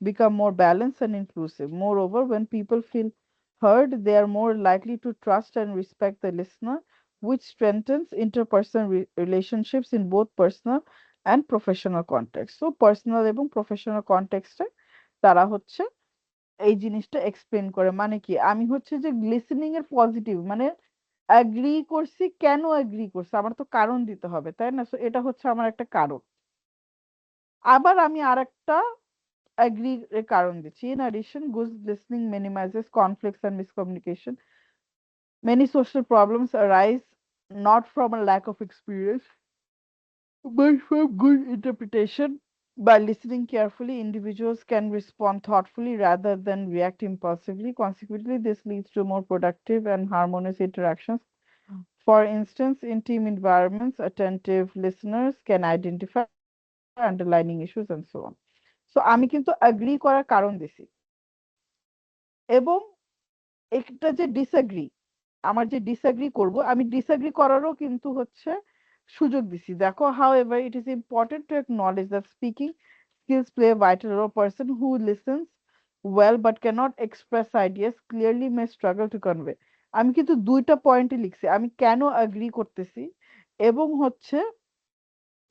become more balanced and inclusive. Moreover, when people feel heard, they are more likely to trust and respect the listener, which strengthens interpersonal relationships in both personal and professional context. So personal এবং professional কনটেক্সটে তারা হচ্ছে এই জিনিসটা explain করে, মানে কি আমি হচ্ছে যে লিসেনিং এর পজিটিভ মানে অ্যাগ্রি করছি, কেন অ্যাগ্রি করছি আমার তো কারণ দিতে হবে, তাই না? সো এটা হচ্ছে আমার একটা কারণ। আবার আমি আরেকটা অ্যাগ্রি এর কারণ দিচ্ছি। In addition, good listening minimizes conflicts and miscommunication. Many social problems arise not from a lack of experience but from good interpretation. By listening carefully, individuals can respond thoughtfully rather than react impulsively. Consequently, this leads to more productive and harmonious interactions. For instance, in team environments, attentive listeners can identify underlying issues and so on. So, আমি কিন্তু agree করার কারণ দিছি এবং একটা যে disagree, আমার যে disagree করব, আমি disagree করারও কিন্তু হচ্ছে সুযোগ দিছি। দেখো, however, it is important to acknowledge that speaking skills play a vital role. A person who listens well but cannot express ideas clearly may struggle to convey. আমি কিন্তু দুইটা পয়েন্টই লিখছি, আমি কেন এগ্রি করতেছি এবং হচ্ছে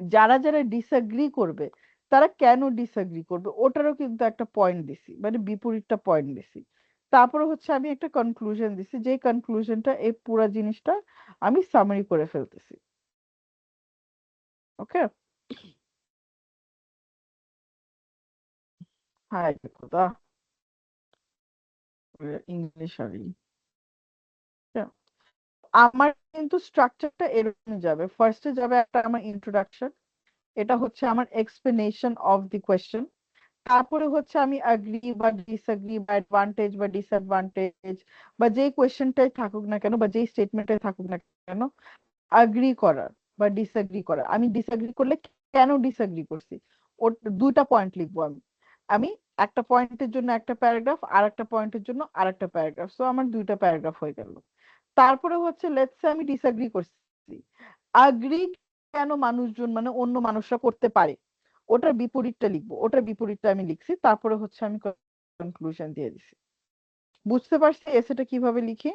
যারা যারা ডিসএগ্রি করবে তারা কেন ডিসএগ্রি করবে ওটারও কিন্তু একটা পয়েন্ট দিছি, মানে বিপরীতটা পয়েন্ট দিছি। তারপরে হচ্ছে আমি একটা কনক্লুশন দিছি, যে কনক্লুশনটা এই পুরো জিনিসটা আমি সামারি করে ফেলতেছি। ওকে, হাই খোদা, ইংলিশ আর আমার কিন্তু স্ট্রাকচারটা এরকম যাবে। ফার্স্টে যাবে একটা আমার ইন্ট্রোডাকশন, এটা হচ্ছে আমার এক্সপ্লেনেশন অফ দি কোয়েশ্চেন। তারপরে হচ্ছে আমি অ্যাগ্রি বা ডিসঅ্যাগ্রি বা অ্যাডভান্টেজ বা ডিসঅ্যাডভান্টেজ বা যেই কোয়েশ্চেনটাই থাকুক না কেন বা যেই স্টেটমেন্টটাই থাকুক না কেন, অ্যাগ্রি করার বা ডিসঅ্যাগ্রি করার। আমি ডিসঅ্যাগ্রি করলে কেন ডিসঅ্যাগ্রি করছি ওর দুইটা পয়েন্ট লিখবো আমি। আমি একটা পয়েন্টের জন্য একটা প্যারাগ্রাফ, আর একটা পয়েন্টের জন্য আর একটা প্যারাগ্রাফ, সো আমার দুইটা প্যারাগ্রাফ হয়ে গেল। তারপরে হচ্ছে লেটস সে আমি ডিসঅ্যাগ্রি করছি, আগ্রি কেন মানুষজন মানে অন্য মানুষরা করতে পারে ওটার বিপরীতটা লিখবো, ওটার বিপরীতটা আমি লিখছি, তারপরে হচ্ছে আমি কনক্লুশন দিয়ে দিছি। বুঝতে পারছি এসেটা কিভাবে লিখি?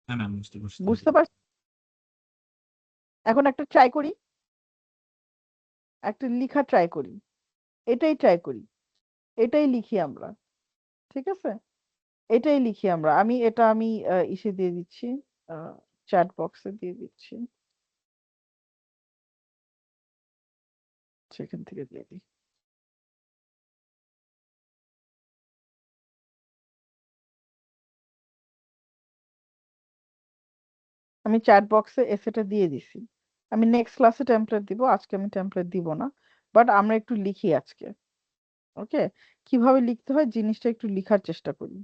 হ্যাঁ ম্যাম, বুঝতে পারছি। বুঝতে পারছি। এখন একটা ট্রাই করি, একটা লিখা ট্রাই করি, এটাই ট্রাই করি, এটাই লিখি আমরা, ঠিক আছে? এটাই লিখি আমরা। আমি ইসে দিয়ে দিচ্ছি, চ্যাট বক্সে দিয়ে দিচ্ছি, সেখান থেকে দিয়ে দিই। আমি চ্যাট বক্সে এসেটা দিয়ে দিছি। আমি নেক্সট ক্লাসে টেমপ্লেট দিব, আজকে আমি টেমপ্লেট দিব না, বাট আমরা একটু লিখি আজকে। ওকে, কিভাবে লিখতে হয় জিনিসটা একটু লিখার চেষ্টা করি।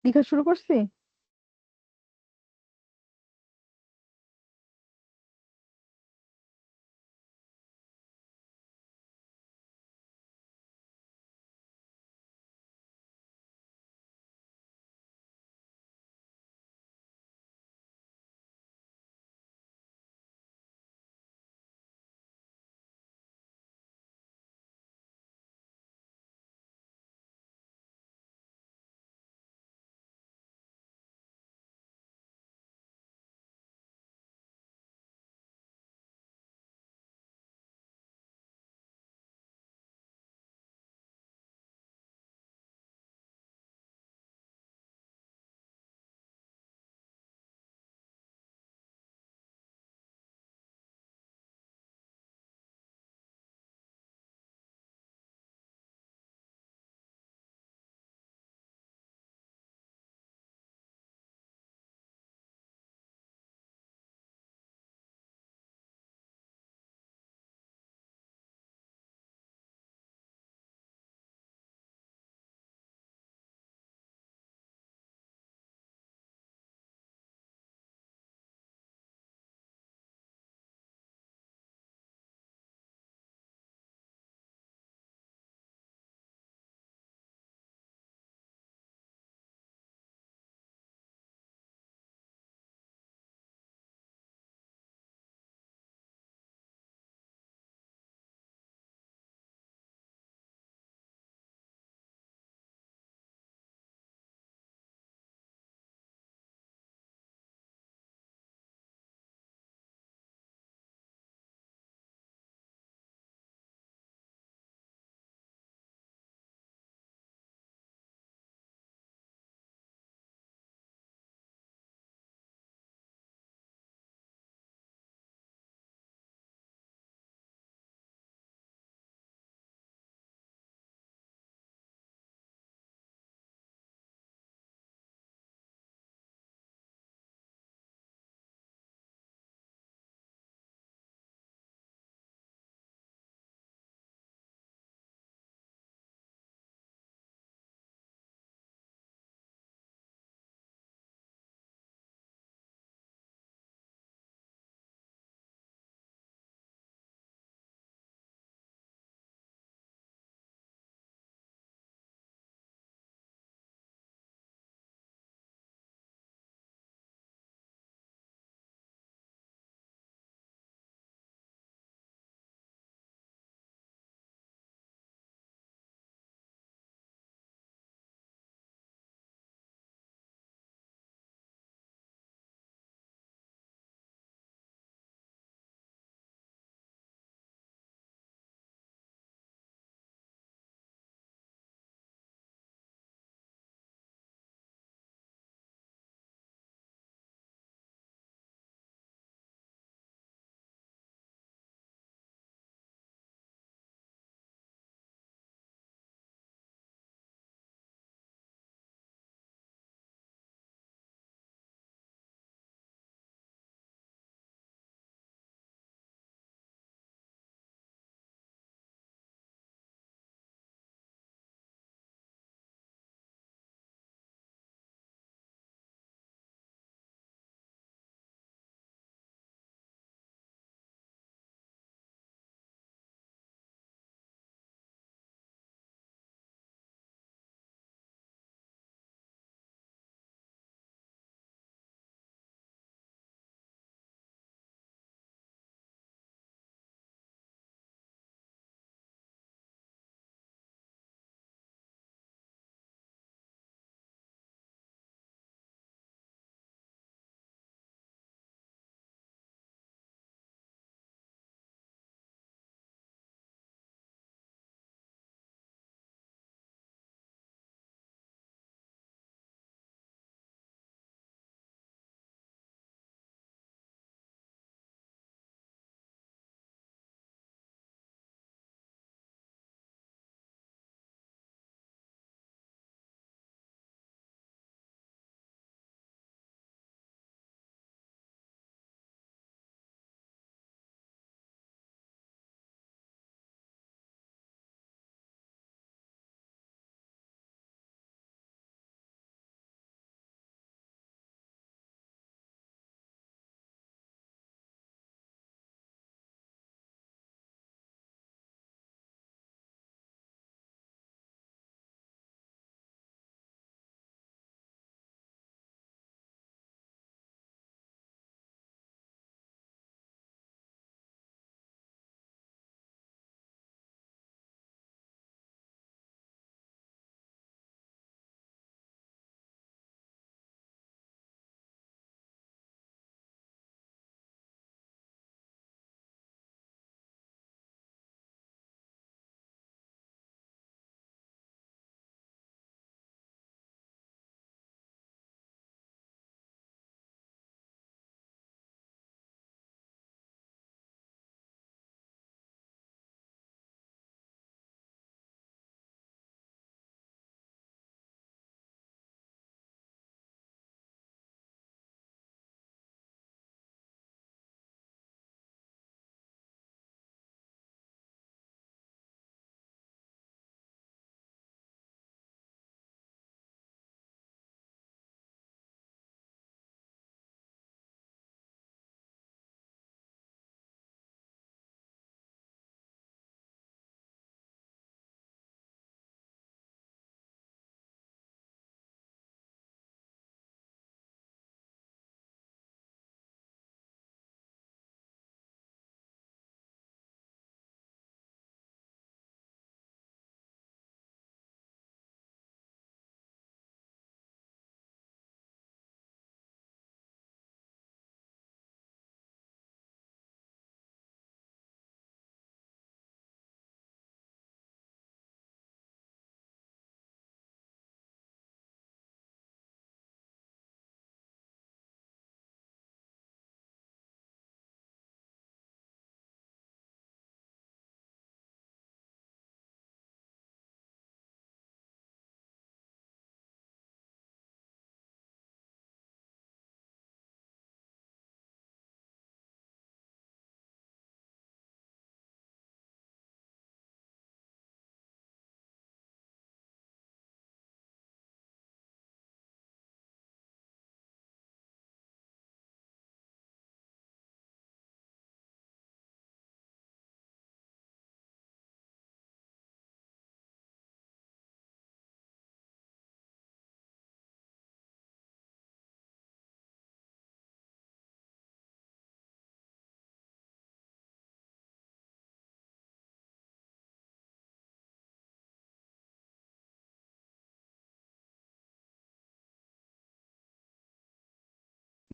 লিখা শুরু করছি।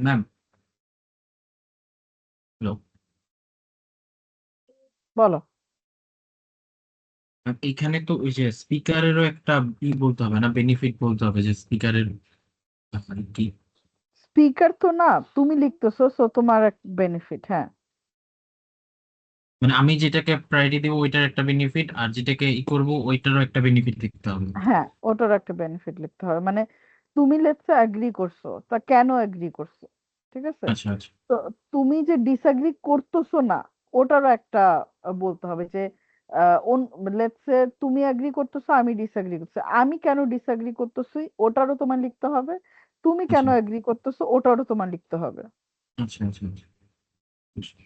ম্যাম হ্যালো বলো। ম্যাম এখানে তো ওই যে স্পিকারেরও একটা বলতে হবে না, বেনিফিট বলতে হবে যে স্পিকারের কি, স্পিকার তো না, তুমি লিখতেছো, সো তোমার এক বেনিফিট। হ্যাঁ, মানে আমি যেটাকে প্রায়োরিটি দেবো ওইটার একটা বেনিফিট, আর যেটাকে ই করবো ওইটারও একটা বেনিফিট লিখতে হবে। হ্যাঁ, ওটার একটা বেনিফিট লিখতে হবে। মানে তুমি লেটসে অ্যাগ্রি করছো, তা কেন অ্যাগ্রি করছো, ঠিক আছে? আচ্ছা আচ্ছা তো তুমি যে ডিসঅ্যাগ্রি করতেছো না, ওটারও একটা বলতে হবে যে লেটসে তুমি অ্যাগ্রি করতেছো, আমি ডিসঅ্যাগ্রি করছি, আমি কেন ডিসঅ্যাগ্রি করতেছি ওটারও তোমার লিখতে হবে, তুমি কেন আচ্ছা অ্যাগ্রি করতেছো ওটারও তোমার লিখতে হবে। আচ্ছা আচ্ছা আচ্ছা আচ্ছা।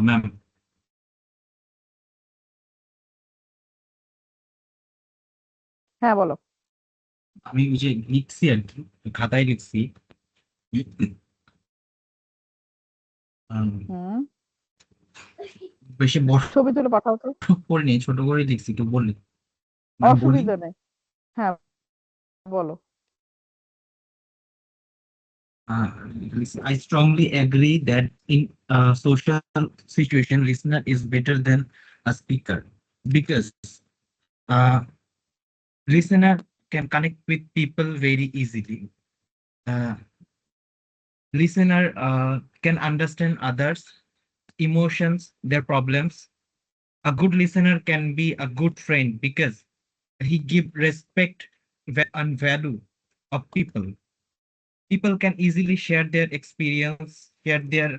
ম্যাম হ্যাঁ, বলো। আমি ওই যে লিখছি আর কি, খাতায় লিখছি হুম বেশি বড় ছবি তুলে পাঠাও তো, করিনি, ছোট করে লিখছি, একটু বললি আমি বলি। অসুবিধা নেই, হ্যাঁ বলো। Uh, I strongly agree that in a social situation, listener is better than a speaker because uh, listener can connect with people very easily. Uh, Listener can understand others' emotions, their problems. A good listener can be a good friend because he give respect and value of people. People can easily share their experience, share their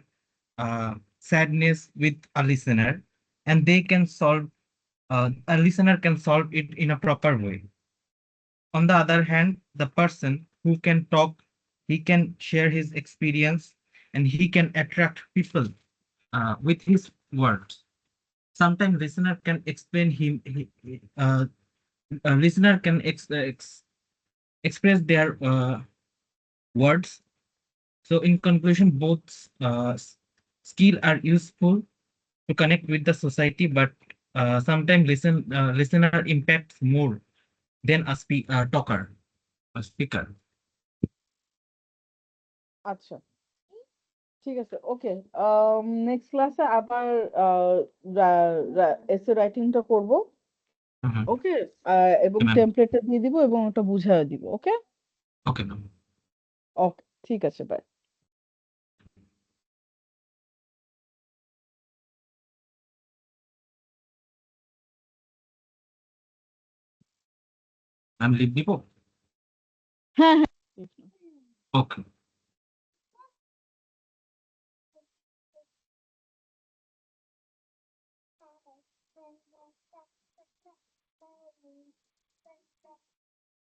sadness with a listener, and they can solve. A listener can solve it in a proper way. On the other hand, the person who can talk, he can share his experience, and he can attract people with his words. Sometimes listener can explain him. A listener can express their words. So, in conclusion, both skill are useful to connect with the society, but sometimes listener impacts more than a talker, a speaker. আচ্ছা ঠিক আছে, ওকে। Next ক্লাসে আবার এসে রাইটিংটা করব, Mhm. ওকে, এবং Okay, ma'am. টেমপ্লেটটা দিয়ে দিব এবং ওটা বুঝায় দিব, ওকে। Okay, ma'am. ওকে ঠিক আছে, বাই। I'm leave দিব. হ্যাঁ হ্যাঁ Okay.